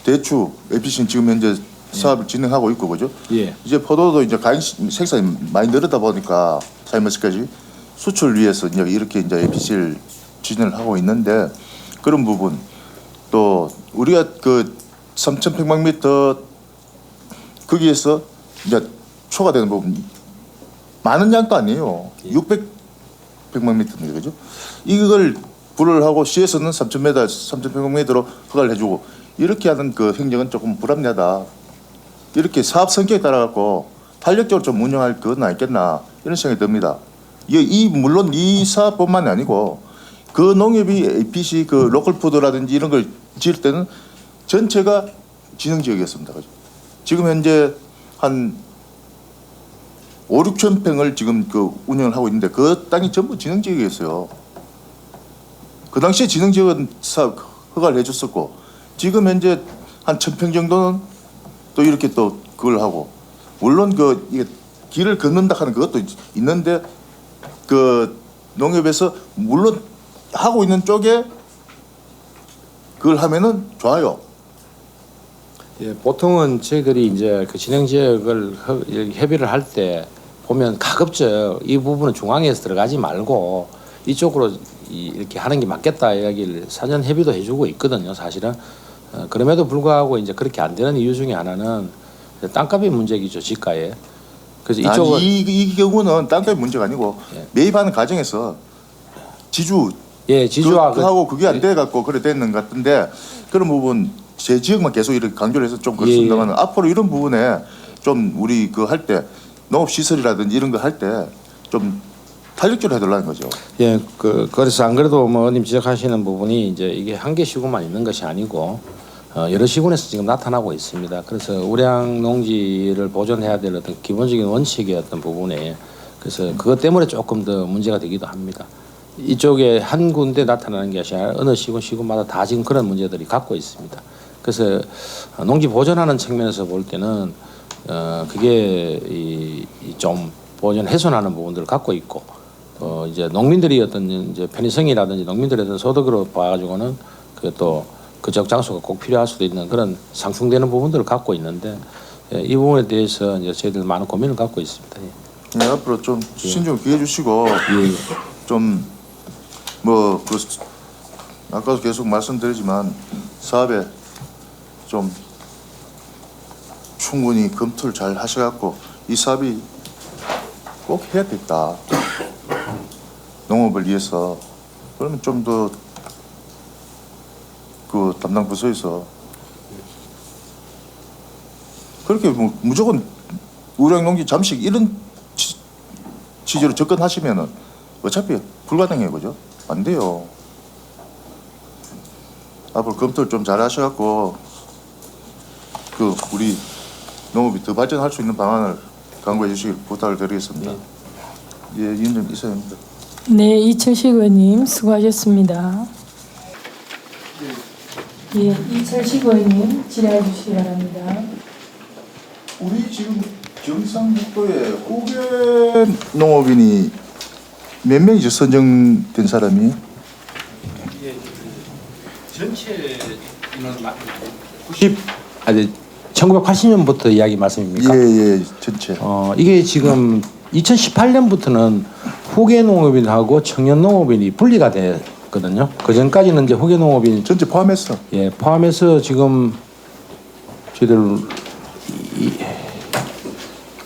[SPEAKER 4] 대추, 에피신 지금 현재 사업을 진행하고 있고 그죠?
[SPEAKER 3] 예.
[SPEAKER 4] 이제 포도도 이제 가행 생산이 많이 늘었다 보니까 사이머스까지 수출 위해서 이제 이렇게 이제 에피실 진행을 하고 있는데 그런 부분 또 우리가 그 3,100만미터 거기에서 이제 초과되는 부분 많은 양도 아니에요. 600만미터인데 그죠? 이걸 불을 하고 시에서는 3,000m, 3,100m로 허가를 해주고 이렇게 하는 그 행정은 조금 불합리하다. 이렇게 사업 성격에 따라 갖고 탄력적으로 좀 운영할 건 아니겠나 이런 생각이 듭니다. 물론 이 사업뿐만이 아니고 그 농협이 APC 그 로컬푸드라든지 이런 걸 지을 때는 전체가 진흥지역이었습니다. 그죠? 지금 현재 한 5, 6천 평을 지금 그 운영을 하고 있는데 그 땅이 전부 진흥지역이었어요. 그 당시에 진흥지역은 사업 허가를 해줬었고 지금 현재 한 1,000평 정도는 또 이렇게 또 그걸 하고 물론 그 이게 길을 걷는다 하는 그것도 있는데 그 농협에서 물론 하고 있는 쪽에 그걸 하면은 좋아요.
[SPEAKER 3] 예, 보통은 저희들이 이제 그 진행 지역을 협의를 할 때 보면 가급적 이 부분은 중앙에서 들어가지 말고 이쪽으로 이렇게 하는 게 맞겠다 이야기를 사전 협의도 해주고 있거든요. 사실은 그럼에도 불구하고 이제 그렇게 안 되는 이유 중에 하나는 땅값의 문제이죠, 지가에. 그래서 이쪽은
[SPEAKER 4] 이 경우는 땅값 문제가 아니고
[SPEAKER 3] 예.
[SPEAKER 4] 매입하는 과정에서
[SPEAKER 3] 지주와
[SPEAKER 4] 하고 그게 안 돼 갖고 그래 됐는 것 같은데 그런 부분 제 지역만 계속 이렇게 강조를 해서 좀 그렇습니다만 앞으로 이런 부분에 좀 우리 그 할 때 농업 시설이라든지 이런 거 할 때 좀 탄력적으로 해달라는 거죠.
[SPEAKER 3] 예, 그래서 안 그래도 뭐 의원님 지적하시는 부분이 이제 이게 한 개 시군만 있는 것이 아니고 여러 시군에서 지금 나타나고 있습니다. 그래서 우량 농지를 보존해야 될 어떤 기본적인 원칙의 어떤 부분에 그래서 그것 때문에 조금 더 문제가 되기도 합니다. 이쪽에 한 군데 나타나는 게 아니라 어느 시군마다 다 지금 그런 문제들이 갖고 있습니다. 그래서 농지 보존하는 측면에서 볼 때는 그게 좀 보존 훼손하는 부분들을 갖고 있고 이제 농민들이 어떤 이제 편의성이라든지 농민들의 어떤 소득으로 봐가지고는 그 적장소가 꼭 필요할 수도 있는 그런 상충되는 부분들을 갖고 있는데 이 부분에 대해서 이제 저희들 많은 고민을 갖고 있습니다.
[SPEAKER 4] 네, 앞으로 좀 신중 기해 주시고 좀 뭐 그 아까도 계속 말씀드리지만 사업에 좀 충분히 검토를 잘 하셔갖고 이 사업이 꼭 해야겠다. 농업을 위해서 그러면 좀 더 그 담당 부서에서 그렇게 뭐 무조건 우량농지 잠식 이런 취지로 접근하시면은 어차피 불가능해요, 그죠? 안 돼요. 앞으로 검토를 좀 잘 하셔갖고 그 우리 농업이 더 발전할 수 있는 방안을 강구해 주시길 부탁을 드리겠습니다. 예, 위원님 이사입니다.
[SPEAKER 1] 네, 이철식 의원님 수고하셨습니다. 예, 이철식 의원님 질의해 주시기 바랍니다.
[SPEAKER 4] 우리 지금 경상북도에 후계 농업인이 몇 명이죠? 선정된 사람이?
[SPEAKER 3] 전체 인원 1980년부터 이야기 말씀입니까?
[SPEAKER 4] 예, 전체.
[SPEAKER 3] 이게 지금 2018년부터는 후계 농업인하고 청년 농업인이 분리가 됐거든요. 그 전까지는 이제 후계 농업인
[SPEAKER 4] 전체 포함해서.
[SPEAKER 3] 예, 포함해서 지금 저희들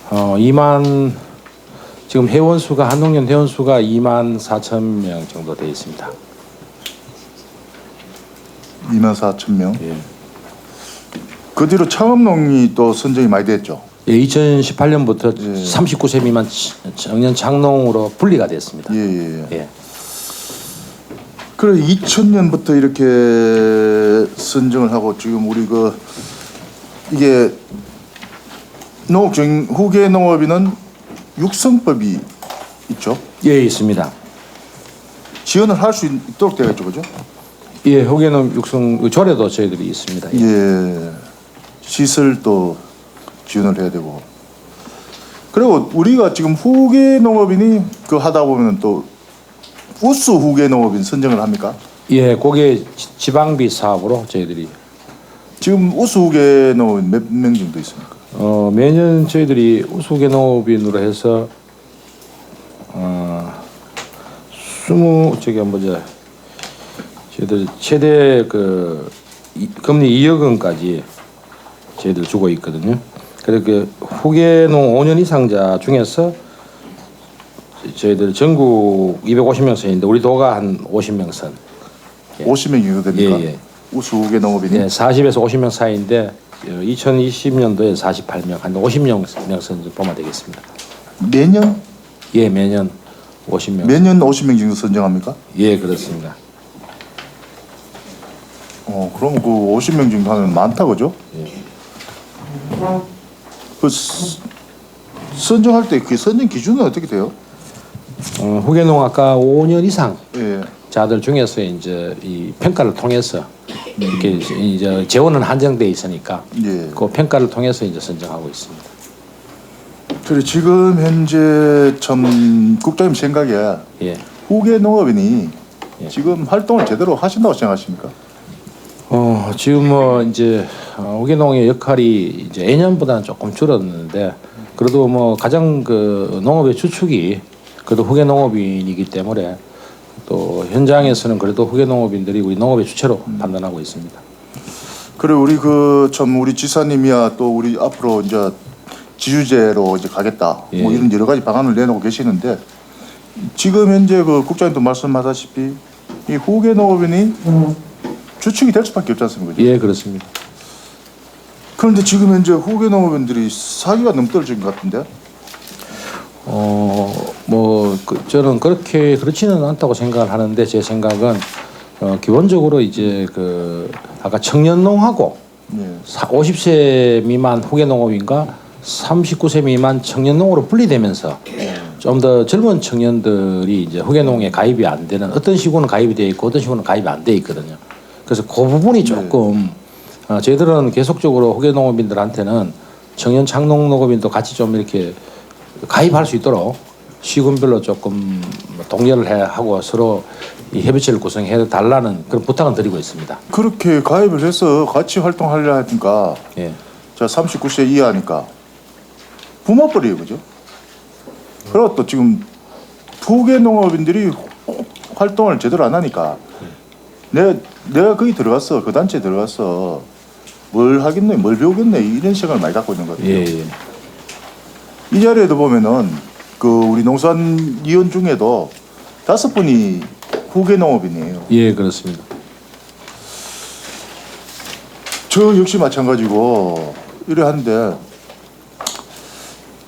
[SPEAKER 3] 2만 지금 회원수가 한농년 회원수가 2만 4천 명 정도 되어 있습니다.
[SPEAKER 4] 24,000명.
[SPEAKER 3] 예.
[SPEAKER 4] 그 뒤로 창업농이 또 선정이 많이 됐죠.
[SPEAKER 3] 예, 2018년부터
[SPEAKER 4] 예.
[SPEAKER 3] 39세 미만 청년 창농으로 분리가 됐습니다.
[SPEAKER 4] 예.
[SPEAKER 3] 예.
[SPEAKER 4] 그래 2000년부터 이렇게 선정을 하고 지금 우리 이게 농업중 후계 농업인은 육성법이 있죠.
[SPEAKER 3] 예, 있습니다.
[SPEAKER 4] 지원을 할 수 있도록 되어 있죠, 그죠?
[SPEAKER 3] 예, 후계농 육성 조례도 저희들이 있습니다. 예.
[SPEAKER 4] 예. 시설도 지원을 해야 되고. 그리고 우리가 지금 후계 농업인이 하다 보면 또 우수 후계 농업인 선정을 합니까?
[SPEAKER 3] 예, 그게 지방비 사업으로 저희들이
[SPEAKER 4] 지금 우수 후계 농업인 몇 명 정도 있습니까?
[SPEAKER 3] 매년 저희들이 우수 후계 농업인으로 해서 20 저희들 최대 금리 2억 원까지 저희들 주고 있거든요. 그래서 그 후계농 5년 이상자 중에서 저희들 전국 250명 선인데 우리 도가 한 50명 선.
[SPEAKER 4] 50명이 됩니까?
[SPEAKER 3] 예.
[SPEAKER 4] 우수 후계 농업인이?
[SPEAKER 3] 예, 40에서 50명 사이인데 2020년도에 48명, 한 50명 선 보면 되겠습니다.
[SPEAKER 4] 매년?
[SPEAKER 3] 예, 매년 50명.
[SPEAKER 4] 매년 50명 정도 선정합니까?
[SPEAKER 3] 예, 그렇습니다.
[SPEAKER 4] 그럼 그 50명 정도 하면 많다 그죠?
[SPEAKER 3] 예.
[SPEAKER 4] 선정할 때 그 선정 기준은 어떻게 돼요?
[SPEAKER 3] 후계농 아까 5년 이상
[SPEAKER 4] 예.
[SPEAKER 3] 자들 중에서 이제 이 평가를 통해서 이렇게 이제 재원은 한정돼 있으니까
[SPEAKER 4] 예.
[SPEAKER 3] 그 평가를 통해서 이제 선정하고 있습니다.
[SPEAKER 4] 그래 지금 현재 참 국장님 생각에
[SPEAKER 3] 예.
[SPEAKER 4] 후계 농업인이
[SPEAKER 3] 예.
[SPEAKER 4] 지금 활동을 제대로 하신다고 생각하십니까?
[SPEAKER 3] 지금 뭐 이제 후계농의 역할이 이제 예년보다는 조금 줄었는데 그래도 뭐 가장 그 농업의 주축이 그래도 후계농업인이기 때문에 또 현장에서는 그래도 후계농업인들이 우리 농업의 주체로 판단하고 있습니다.
[SPEAKER 4] 그래 우리 참 우리 지사님이야 또 우리 앞으로 이제 지주제로 이제 가겠다
[SPEAKER 3] 예.
[SPEAKER 4] 뭐 이런 여러 가지 방안을 내놓고 계시는데 지금 현재 국장님도 말씀하다시피 이 후계 농업인이 주축이 될 수밖에 없지 않습니까?
[SPEAKER 3] 예, 그렇습니다.
[SPEAKER 4] 그런데 지금 현재 후계 농업인들이 사기가 너무 떨어진 것 같은데?
[SPEAKER 3] 저는 그렇지는 않다고 생각을 하는데 제 생각은 기본적으로 이제 아까 청년농하고
[SPEAKER 4] 네.
[SPEAKER 3] 50세 미만 후계농업인과 39세 미만 청년농으로 분리되면서 좀 더 젊은 청년들이 이제 후계농에 가입이 안 되는 어떤 시구는 가입이 돼 있고 어떤 시구는 가입이 안 돼 있거든요. 그래서 그 부분이 조금 저희들은 계속적으로 후계농업인들한테는 청년 창농농업인도 같이 좀 이렇게 가입할 수 있도록 시군별로 조금 동료를 하고 서로 이 협의체를 구성해 달라는 그런 부탁은 드리고 있습니다.
[SPEAKER 4] 그렇게 가입을 해서 같이 활동하려 하니까
[SPEAKER 3] 예.
[SPEAKER 4] 자 39세 이하니까 붐어버려요, 그죠? 그리고 또 지금 후계 농업인들이 활동을 제대로 안 하니까 내가 거기 들어갔어, 그 단체에 들어갔어, 뭘 하겠네, 뭘 배우겠네 이런 생각을 많이 갖고 있는 것 같아요.
[SPEAKER 3] 예, 예.
[SPEAKER 4] 이 자리에도 보면은 우리 농산위원 중에도 5분이 후계 농업인이에요.
[SPEAKER 3] 예, 그렇습니다.
[SPEAKER 4] 저 역시 마찬가지고 이래 하는데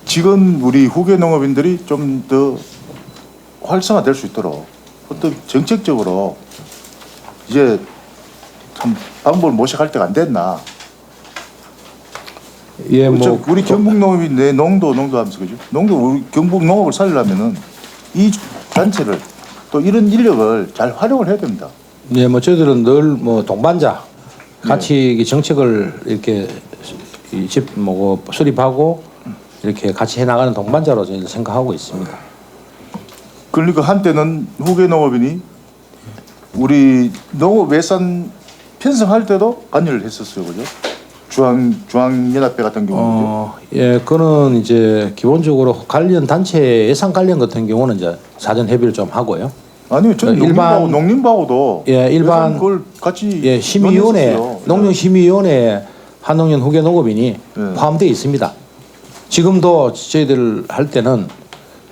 [SPEAKER 4] 지금 우리 후계 농업인들이 좀 더 활성화될 수 있도록 어떤 정책적으로 이제 참 방법을 모색할 때가 안 됐나?
[SPEAKER 3] 예, 뭐
[SPEAKER 4] 우리 경북 농업이 내 농도 하면서 그죠? 우리 경북 농업을 살리려면은 이 단체를 또 이런 인력을 잘 활용을 해야 됩니다.
[SPEAKER 3] 네, 뭐 저희들은 늘 뭐 동반자 같이 이 정책을 이렇게 수립하고 이렇게 같이 해나가는 동반자로 저희는 생각하고 있습니다.
[SPEAKER 4] 그러니까 한때는 후계 농업인이 우리 농업 예산 편성할 때도 관여를 했었어요, 그죠? 중앙연합회 같은 경우는
[SPEAKER 3] 예, 그거는 이제 기본적으로 관련 단체 예산 관련 같은 경우는 이제 사전 협의를 좀 하고요.
[SPEAKER 4] 아니요, 저는 농림부하고도
[SPEAKER 3] 예, 일반
[SPEAKER 4] 그걸 같이
[SPEAKER 3] 예, 심의위원회
[SPEAKER 4] 논의했었어요.
[SPEAKER 3] 농림심의위원회 한농년 후계 농업인이
[SPEAKER 4] 네.
[SPEAKER 3] 포함되어 있습니다. 지금도 저희들 할 때는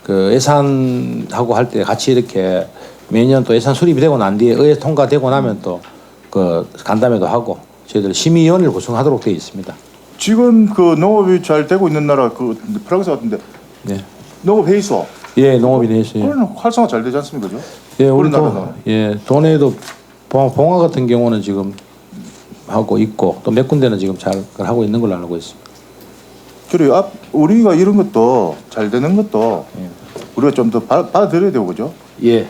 [SPEAKER 3] 그 예산하고 할 때 같이 이렇게 매년 또 예산 수립이 되고 난 뒤에 의회 통과되고 나면 또 그 간담회도 하고 저희들 심의위원회를 구성하도록 되어 있습니다.
[SPEAKER 4] 지금 그 농업이 잘 되고 있는 나라 그 프랑스 같은데
[SPEAKER 3] 네.
[SPEAKER 4] 농업 회의소
[SPEAKER 3] 예, 농업이 되어있어요.
[SPEAKER 4] 그거는 활성화 잘 되지 않습니까? 그죠?
[SPEAKER 3] 예, 우리
[SPEAKER 4] 그런
[SPEAKER 3] 도
[SPEAKER 4] 나라는.
[SPEAKER 3] 예, 동네에도 봉화 같은 경우는 지금 하고 있고 또 몇 군데는 지금 잘 하고 있는 걸로 알고 있습니다.
[SPEAKER 4] 그래요. 우리가 이런 것도 잘 되는 것도 우리가 좀 더 받아들여야 되고 그죠?
[SPEAKER 3] 예.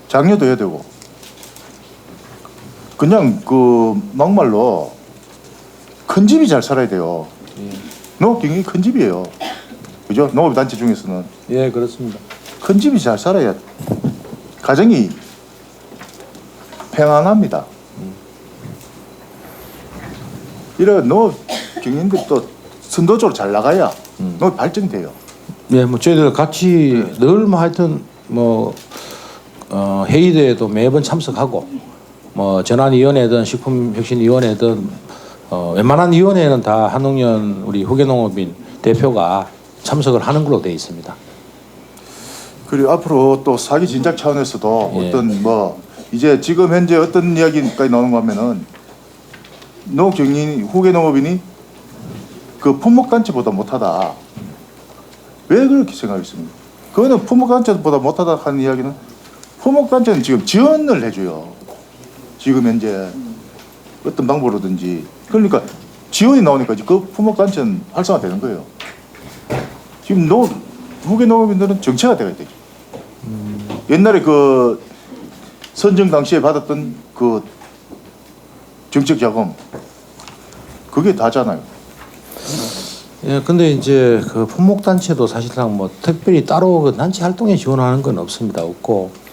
[SPEAKER 4] 장려도 해야 되고. 그냥 그 막말로 큰 집이 잘 살아야 돼요. 농업 경영이 큰 집이에요. 그죠? 농업 단체 중에서는
[SPEAKER 3] 예, 그렇습니다.
[SPEAKER 4] 큰 집이 잘 살아야 가정이 평안합니다. 이런 농업 경영도 또 선도적으로 잘 나가야 농업 발전돼요.
[SPEAKER 3] 예, 뭐 저희들 같이 늘 뭐 하여튼 뭐 회의대에도 매번 참석하고 뭐 전환위원회든 식품혁신위원회든 웬만한 위원회는 다 한농연 우리 후계농업인 대표가 참석을 하는 걸로 되어 있습니다.
[SPEAKER 4] 그리고 앞으로 또 사기 진작 차원에서도
[SPEAKER 3] 예.
[SPEAKER 4] 어떤 뭐 이제 지금 현재 어떤 이야기까지 나오는 거 하면은 농업경인 후계농업인이 그 품목단체보다 못하다. 왜 그렇게 생각했습니까? 그거는 품목단체보다 못하다 하는 이야기는 품목단체는 지금 지원을 해줘요. 지금 현재 어떤 방법으로든지 그러니까 지원이 나오니까 그 품목단체는 활성화되는 거예요. 지금 후계농업인들은 정체가 되어야 되죠. 옛날에 그 선정 당시에 받았던 그 정책 자금 그게 다잖아요.
[SPEAKER 3] 예, 근데 이제 그 품목단체도 사실상 뭐 특별히 따로 그 단체 활동에 지원하는 건 없습니다. 없고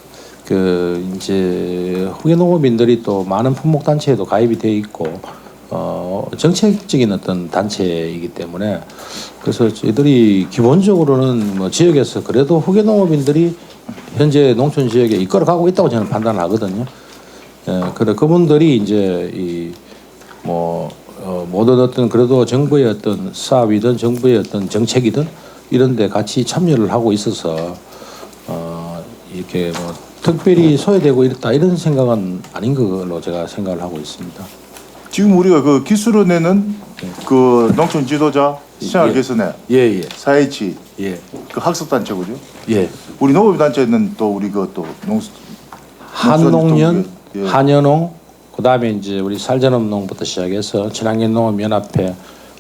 [SPEAKER 3] 그 이제 후계농업인들이 또 많은 품목단체에도 가입이 돼 있고 정책적인 어떤 단체이기 때문에 그래서 저희들이 기본적으로는 뭐 지역에서 그래도 후계농업인들이 현재 농촌 지역에 이끌어가고 있다고 저는 판단하거든요. 예, 그래 그분들이 이제 이 뭐 모든 어떤 그래도 정부의 어떤 사업이든 정부의 어떤 정책이든 이런 데 같이 참여를 하고 있어서 이렇게 뭐 특별히 소외되고 있다 이런 생각은 아닌 걸로 제가 생각을 하고 있습니다.
[SPEAKER 4] 지금 우리가 그 기술을 내는 그 농촌 지도자 생활
[SPEAKER 3] 예.
[SPEAKER 4] 개선회
[SPEAKER 3] 예예.
[SPEAKER 4] 사회치
[SPEAKER 3] 예.
[SPEAKER 4] 그 학습 단체 그죠?
[SPEAKER 3] 예.
[SPEAKER 4] 우리 농업 단체는 또 우리 그또
[SPEAKER 3] 한농연,
[SPEAKER 4] 예.
[SPEAKER 3] 한연농, 그다음에 이제 우리 살전업농부터 시작해서 친환경농업연합회,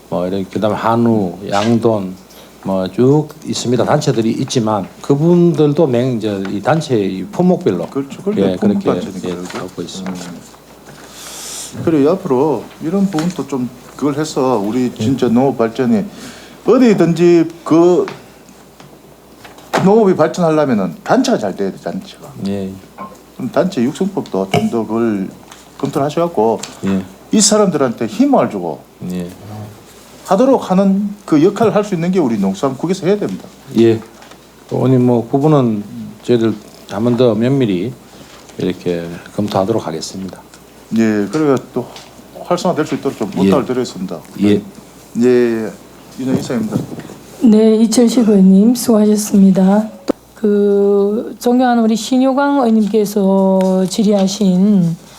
[SPEAKER 3] 뭐 이렇게 그다음에 한우, 양돈, 뭐 쭉 있습니다. 단체들이 있지만 그분들도 이제 이 단체 이 품목별로
[SPEAKER 4] 그렇죠.
[SPEAKER 3] 예,
[SPEAKER 4] 품목
[SPEAKER 3] 그렇게
[SPEAKER 4] 단체니까
[SPEAKER 3] 예,
[SPEAKER 4] 그렇죠.
[SPEAKER 3] 하고 있습니다.
[SPEAKER 4] 그래 앞으로 이런 부분도 좀 그걸 해서 우리 진짜 농업 발전이 어디든지 그 농업이 발전하려면은 단체가 잘 돼야 돼 단체가.
[SPEAKER 3] 예,
[SPEAKER 4] 그럼 단체 육성법도 좀 더 그걸 검토를 하셔갖고
[SPEAKER 3] 예,
[SPEAKER 4] 이 사람들한테 힘을 주고
[SPEAKER 3] 예,
[SPEAKER 4] 하도록 하는 그 역할을 할 수 있는 게 우리 농수산국에서 해야 됩니다.
[SPEAKER 3] 예. 또 오늘 뭐 부분은 저희들 한 번 더 면밀히 이렇게 검토하도록 하겠습니다.
[SPEAKER 4] 예, 그래야 또 활성화될 수 있도록 좀 부탁을 드리겠습니다.
[SPEAKER 3] 예.
[SPEAKER 4] 예, 윤영 이사입니다.
[SPEAKER 1] 네, 이철식 의원님 수고하셨습니다. 그 존경하는 우리 신효광 의원님께서 질의하신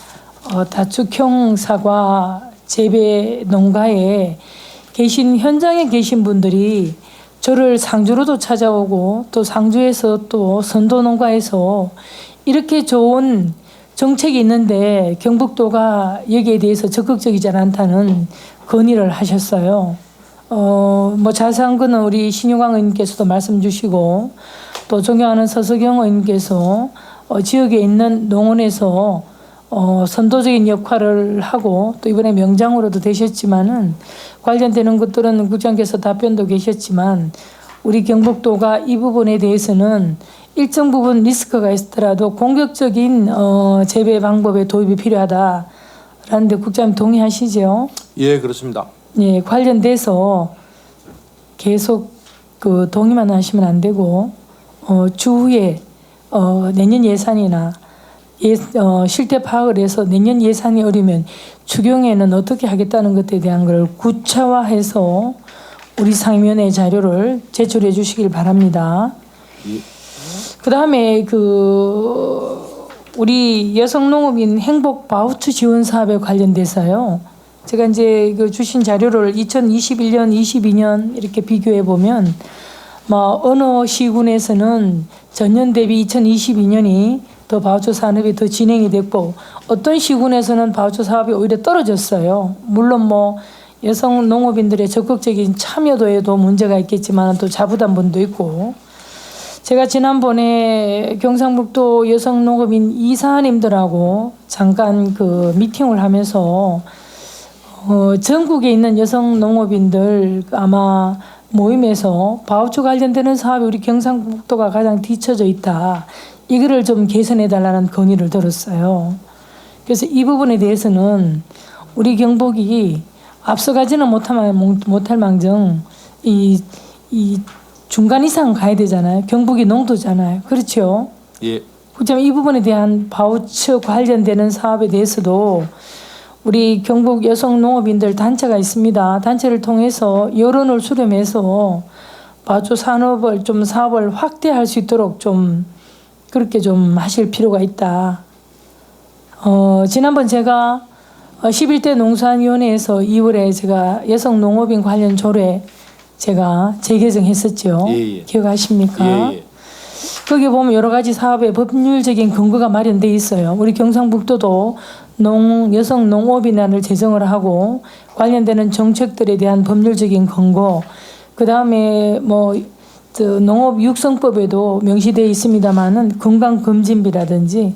[SPEAKER 1] 다축형 사과 재배 농가에 계신 현장에 계신 분들이 저를 상주로도 찾아오고 또 상주에서 또 선도 농가에서 이렇게 좋은 정책이 있는데 경북도가 여기에 대해서 적극적이지 않다는 건의를 하셨어요. 뭐 자세한 거는 우리 신유광 의원님께서도 말씀 주시고 또 존경하는 서석영 의원님께서 지역에 있는 농원에서 선도적인 역할을 하고 또 이번에 명장으로도 되셨지만은 관련되는 것들은 국장께서 답변도 계셨지만 우리 경북도가 이 부분에 대해서는 일정 부분 리스크가 있더라도 공격적인 재배 방법의 도입이 필요하다라는데 국장님 동의하시죠?
[SPEAKER 3] 예, 그렇습니다.
[SPEAKER 1] 예, 관련돼서 계속 그 동의만 하시면 안 되고 추후에 내년 예산이나 실태 파악을 해서 내년 예산이 어리면 추경에는 어떻게 하겠다는 것에 대한 걸 구체화해서 우리 상임위원회 자료를 제출해 주시길 바랍니다. 그다음에 우리 여성농업인 행복 바우처 지원 사업에 관련돼서요. 제가 이제 주신 자료를 2021년, 22년 이렇게 비교해 보면 어느 시군에서는 전년 대비 2022년이 더 바우처 산업이 더 진행이 됐고 어떤 시군에서는 바우처 사업이 오히려 떨어졌어요. 물론 여성 농업인들의 적극적인 참여도에도 문제가 있겠지만 또 자부담분도 있고 제가 지난번에 경상북도 여성 농업인 이사님들하고 잠깐 미팅을 하면서 전국에 있는 여성 농업인들 아마 모임에서 바우처 관련되는 사업이 우리 경상북도가 가장 뒤처져 있다. 이거를 좀 개선해 달라는 건의를 들었어요. 그래서 이 부분에 대해서는 우리 경북이 앞서가지는 못할 망정 이 중간 이상 가야 되잖아요. 경북이 농도잖아요. 그렇죠?
[SPEAKER 3] 예.
[SPEAKER 1] 그렇다면 이 부분에 대한 바우처 관련되는 사업에 대해서도 우리 경북 여성 농업인들 단체가 있습니다. 단체를 통해서 여론을 수렴해서 바우처 사업을 확대할 수 있도록 좀 그렇게 좀 하실 필요가 있다. 지난번 제가 11대 농수산위원회에서 2월에 제가 여성 농업인 관련 조례 제가 재개정했었죠.
[SPEAKER 3] 예.
[SPEAKER 1] 기억하십니까?
[SPEAKER 3] 예.
[SPEAKER 1] 거기 보면 여러 가지 사업의 법률적인 근거가 마련돼 있어요. 우리 경상북도도 여성 농업인안을 제정을 하고 관련되는 정책들에 대한 법률적인 근거, 그 다음에 농업육성법에도 명시되어 있습니다만은 건강검진비라든지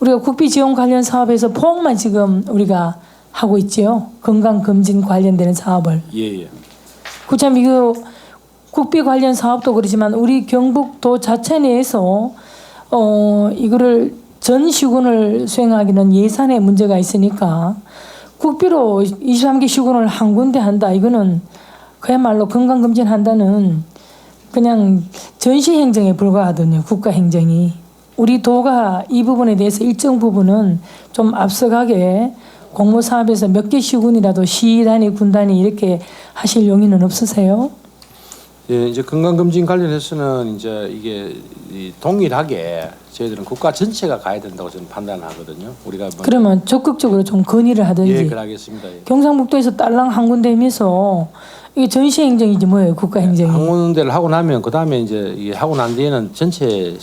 [SPEAKER 1] 우리가 국비지원 관련 사업에서 포항만 지금 우리가 하고 있지요. 건강검진 관련되는 사업을.
[SPEAKER 3] 예.
[SPEAKER 1] 그참 이거 국비 관련 사업도 그렇지만 우리 경북도 자체 내에서 이거를 전 시군을 수행하기는 예산에 문제가 있으니까 국비로 23개 시군을 한 군데 한다. 이거는 그야말로 건강검진 한다는 그냥 전시행정에 불과하거든요. 국가행정이. 우리 도가 이 부분에 대해서 일정 부분은 좀 앞서가게 공모사업에서 몇 개 시군이라도 시 단위, 군 단위 이렇게 하실 용의는 없으세요?
[SPEAKER 3] 예, 이제 건강검진 관련해서는 이제 이게 동일하게 저희들은 국가 전체가 가야 된다고 저는 판단하거든요. 우리가
[SPEAKER 1] 그러면 적극적으로 좀 건의를 하든지.
[SPEAKER 3] 예, 그러겠습니다. 예.
[SPEAKER 1] 경상북도에서 딸랑 한 군데면서 이게 전시행정이지 뭐예요, 국가행정이.
[SPEAKER 3] 한 군데를 하고 나면 그 다음에 이제 이게 하고 난 뒤에는 전체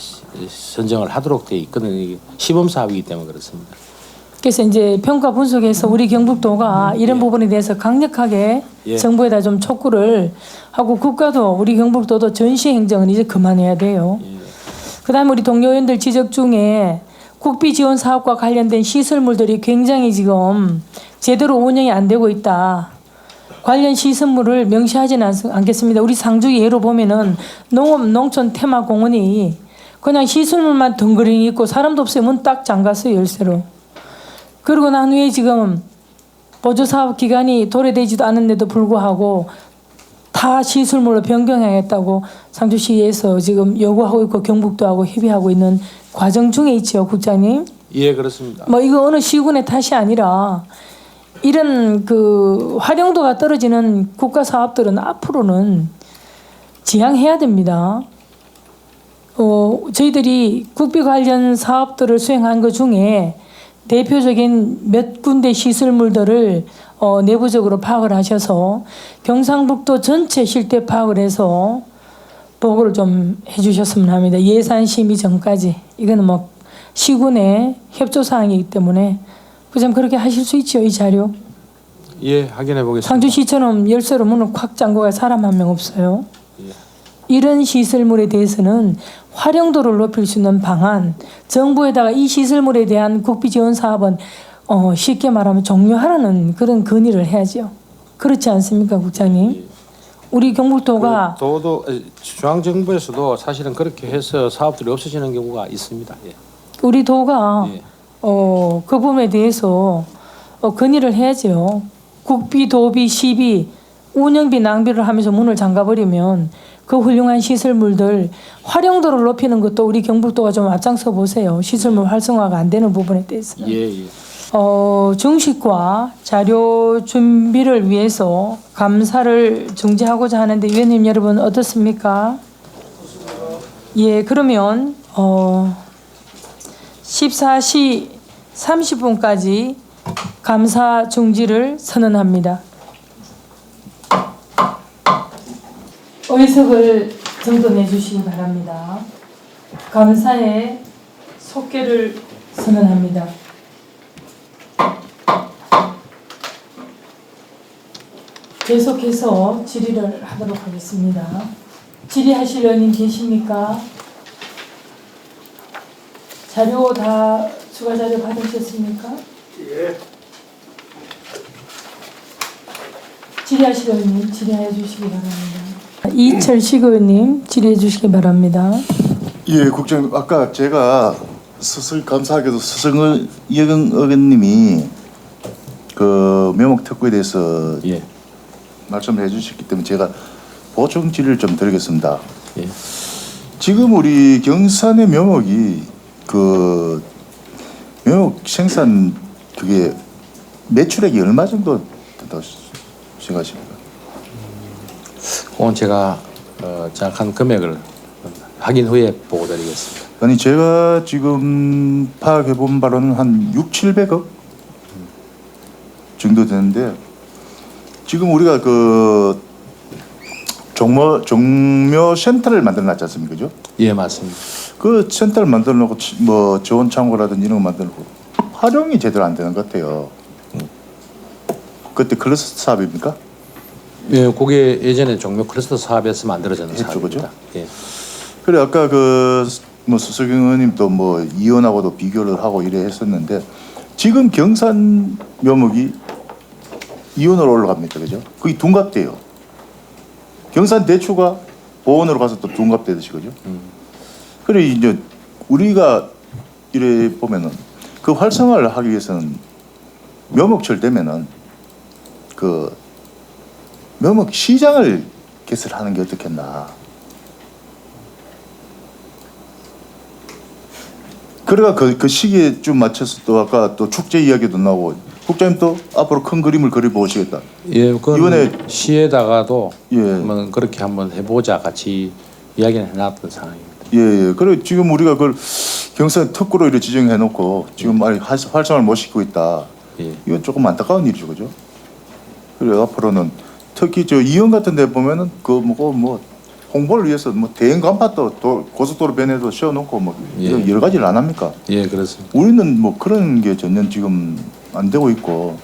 [SPEAKER 3] 선정을 하도록 돼 있거든요. 이게 시범 사업이기 때문에 그렇습니다.
[SPEAKER 1] 그래서 이제 평가 분석에서 우리 경북도가 이런 부분에 대해서 강력하게 정부에다 좀 촉구를 하고 국가도 우리 경북도도 전시행정은 이제 그만해야 돼요. 그다음에 우리 동료 의원들 지적 중에 국비 지원 사업과 관련된 시설물들이 굉장히 지금 제대로 운영이 안 되고 있다. 관련 시설물을 명시하지는 않겠습니다. 우리 상주 예로 보면은 농업 농촌 테마 공원이 그냥 시설물만 덩그러니 있고 사람도 없어요. 문 딱 잠갔어요, 열쇠로. 그러고 난 후에 지금 보조사업 기간이 도래되지도 않은데도 불구하고 다 시설물로 변경하겠다고 상주시에서 지금 요구하고 있고 경북도하고 협의하고 있는 과정 중에 있죠, 국장님.
[SPEAKER 3] 예, 그렇습니다.
[SPEAKER 1] 이거 어느 시군의 탓이 아니라 이런 활용도가 떨어지는 국가 사업들은 앞으로는 지양해야 됩니다. 저희들이 국비 관련 사업들을 수행한 것 중에 대표적인 몇 군데 시설물들을 내부적으로 파악을 하셔서 경상북도 전체 실태 파악을 해서 보고를 좀 해주셨으면 합니다. 예산 심의 전까지. 이거는 시군의 협조 사항이기 때문에 그냥 그렇게 하실 수 있죠, 이 자료.
[SPEAKER 3] 예, 확인해 보겠습니다.
[SPEAKER 1] 상주시처럼 열쇠로 문을 콱 잠궈야 사람 한 명 없어요. 이런 시설물에 대해서는 활용도를 높일 수 있는 방안, 정부에다가 이 시설물에 대한 국비 지원 사업은 쉽게 말하면 종료하라는 그런 건의를 해야죠. 그렇지 않습니까, 국장님? 우리 경북도가
[SPEAKER 3] 도도 중앙정부에서도 사실은 그렇게 해서 사업들이 없어지는 경우가 있습니다. 예.
[SPEAKER 1] 우리 도가 그 부분에 대해서 건의를 해야죠. 국비, 도비, 시비, 운영비 낭비를 하면서 문을 잠가버리면 그 훌륭한 시설물들 활용도를 높이는 것도 우리 경북도가 좀 앞장서 보세요. 시설물 활성화가 안 되는 부분에 대해서는.
[SPEAKER 3] 예.
[SPEAKER 1] 정식과 자료 준비를 위해서 감사를 중지하고자 하는데 위원님 여러분 어떻습니까? 예, 그러면 14시 30분까지 감사 중지를 선언합니다. 의석을 정돈해 주시기 바랍니다. 감사의 속개를 선언합니다. 계속해서 질의를 하도록 하겠습니다. 질의하실 의원님 계십니까? 자료 다 추가 자료 받으셨습니까? 예. 질의하실 의원님 질의해 주시기 바랍니다. 이철식 의원님 질의해 주시기 바랍니다.
[SPEAKER 4] 예, 국장님 아까 제가 감사하게도 서승을 이영 의원님이 그 묘목 특구에 대해서
[SPEAKER 3] 예.
[SPEAKER 4] 말씀을 해주셨기 때문에 제가 보충 질의를 좀 드리겠습니다.
[SPEAKER 3] 예.
[SPEAKER 4] 지금 우리 경산의 묘목이 그 묘목 생산 그게 매출액이 얼마 정도 된다고 생각하십니까?
[SPEAKER 3] 그건 제가 정확한 금액을 확인 후에 보고드리겠습니다.
[SPEAKER 4] 아니 제가 지금 파악해 본 바로는 한 600~700억 정도 되는데 지금 우리가 그 종묘 센터를 만들어 놨지 않습니까? 그죠?
[SPEAKER 3] 예, 맞습니다.
[SPEAKER 4] 그 센터를 만들어 놓고 뭐 지원 창고라든지 이런 거 만들어 놓고 활용이 제대로 안 되는 것 같아요. 그때 클러스터 사업입니까?
[SPEAKER 3] 예, 그게 예전에 종묘 클러스터 사업에서 만들어진
[SPEAKER 4] 했죠,
[SPEAKER 3] 사업입니다. 예.
[SPEAKER 4] 그래 아까 그 뭐 수석영 의원님도 뭐 이원하고도 비교를 하고 이래 했었는데 지금 경산 묘목이 이원으로 올라갑니다, 그죠? 그게 둔갑돼요. 경산 대추가 보원으로 가서 또 둔갑되듯이 그죠? 그래 이제 우리가 이래 보면은 그 활성화를 하기 위해서는 묘목철 되면은 그 묘목 시장을 개설하는 게 어떻겠나. 그래가 그 시기에 좀 맞춰서 또 아까 또 축제 이야기도 나오고 국장님 또 앞으로 큰 그림을 그려보시겠다.
[SPEAKER 3] 예, 그
[SPEAKER 4] 이번에
[SPEAKER 3] 시에다가도
[SPEAKER 4] 예.
[SPEAKER 3] 한번 그렇게 한번 해보자 같이 이야기를 해놨던 상황입니다.
[SPEAKER 4] 예, 예. 그래 지금 우리가 그걸 경산 특구로 이렇게 지정해놓고 지금 아직 활성화를 못 시키고 있다.
[SPEAKER 3] 예.
[SPEAKER 4] 이건 조금 안타까운 일이죠, 그죠? 그래 앞으로는 특히 저 이원 같은 데 보면은 그 뭐 홍보를 위해서 뭐 대형 간판도 고속도로 변에도 씌워놓고 뭐
[SPEAKER 3] 예.
[SPEAKER 4] 여러 가지를 안 합니까?
[SPEAKER 3] 예, 그렇습니다.
[SPEAKER 4] 우리는 뭐 그런 게 전혀 지금 안 되고 있고,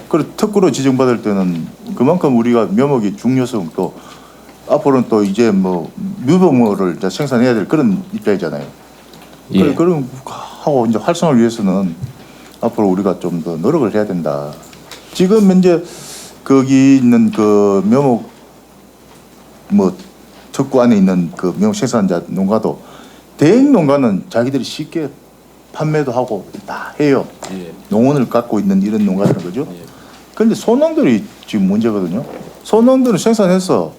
[SPEAKER 4] 그리고 특구로 지정받을 때는 그만큼 우리가 묘목이 중요성 또 앞으로는 또 이제 뭐 묘목을 이제 생산해야 될 그런 입장이잖아요.
[SPEAKER 3] 예.
[SPEAKER 4] 그럼 하고 이제 활성화를 위해서는 앞으로 우리가 좀 더 노력을 해야 된다. 지금 현재 거기 있는 그 묘목 뭐 특구 안에 있는 그 묘목 생산자 농가도 대형 농가는 자기들이 쉽게 판매도 하고 다 해요.
[SPEAKER 3] 예.
[SPEAKER 4] 농원을 갖고 있는 이런 농가들은 그죠?
[SPEAKER 3] 예.
[SPEAKER 4] 그런데 소농들이 지금 문제거든요. 소농들은 생산해서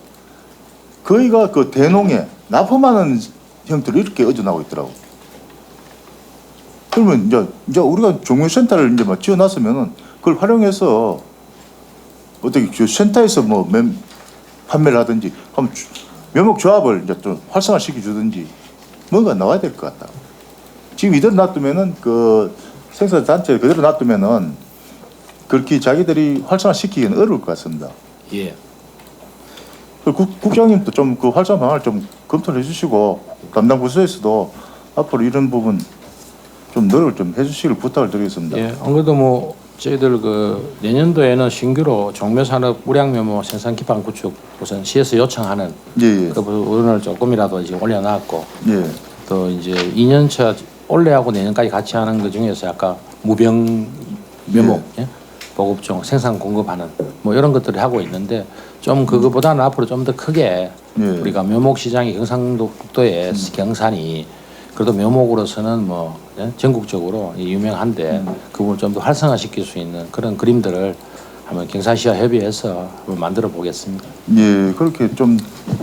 [SPEAKER 4] 거의가 그 대농에 납품하는 형태로 이렇게 어져나고 있더라고. 그러면 이제 우리가 종묘센터를 이제 막 지어놨으면은 그걸 활용해서 어떻게 그 센터에서 뭐 판매를 하든지 하면 묘목 조합을 이제 좀 활성화시켜 주든지 뭔가 나와야 될 것 같다. 지금 이대로 놔두면은 그 생산 단체 그대로 놔두면은 그렇게 자기들이 활성화시키기는 어려울 것 같습니다.
[SPEAKER 3] 예.
[SPEAKER 4] 국장님도 좀 그 활성화 방안을 좀 검토를 해주시고 담당 부서에서도 앞으로 이런 부분 좀 노력을 좀 해주시길 부탁을 드리겠습니다.
[SPEAKER 3] 예. 안 그래도 뭐 저희들 그 내년도에는 신규로 종묘산업 우량묘목 생산 기반 구축 우선 시에서 요청하는
[SPEAKER 4] 예,
[SPEAKER 3] 그 부분을 조금이라도 이제 올려놨고
[SPEAKER 4] 예,
[SPEAKER 3] 또 이제 2년차 올해하고 내년까지 같이 하는 그 중에서 아까 무병 묘목 예? 보급종 생산 공급하는 뭐 이런 것들을 하고 있는데 좀 그거보다는 앞으로 좀 더 크게
[SPEAKER 4] 예.
[SPEAKER 3] 우리가 묘목 시장이 경상도에 경산이 그래도 묘목으로서는 뭐 예? 전국적으로 유명한데 그 부분을 좀 더 활성화시킬 수 있는 그런 그림들을 한번 경산시와 협의해서 한번 만들어 보겠습니다.
[SPEAKER 4] 예, 그렇게 좀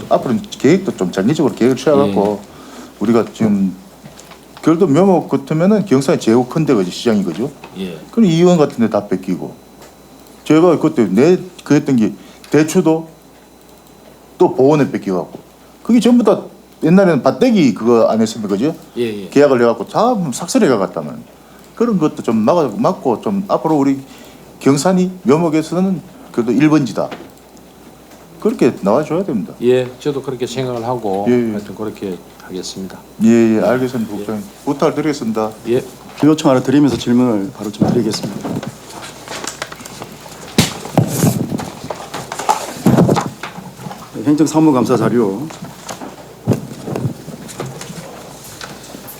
[SPEAKER 4] 앞으로 계획도 좀 장기적으로 계획을 세워갖고 우리가 지금 그래도 묘목 같으면은 경산이 제일 큰 데가 시장이 거죠.
[SPEAKER 3] 예.
[SPEAKER 4] 그럼 이 의원 같은 데 다 뺏기고 제가 그때 그 했던 게 대추도 또 보원에 뺏겨갖고 그게 전부 다 옛날에는 밭대기 그거 안 했습니까 그죠?
[SPEAKER 3] 예.
[SPEAKER 4] 계약을 해갖고 다 삭설해가 갔다면 그런 것도 좀 막고 좀 앞으로 우리 경산이 묘목에서는 그래도 1번지다 그렇게 나와줘야 됩니다.
[SPEAKER 3] 예, 저도 그렇게 생각을 하고
[SPEAKER 4] 예.
[SPEAKER 3] 하여튼 그렇게 하겠습니다.
[SPEAKER 4] 예, 알겠습니다. 국장님. 부탁을 드리겠습니다.
[SPEAKER 3] 예.
[SPEAKER 5] 그 요청 하나 드리면서 질문을 바로 좀 드리겠습니다. 행정사무감사 자료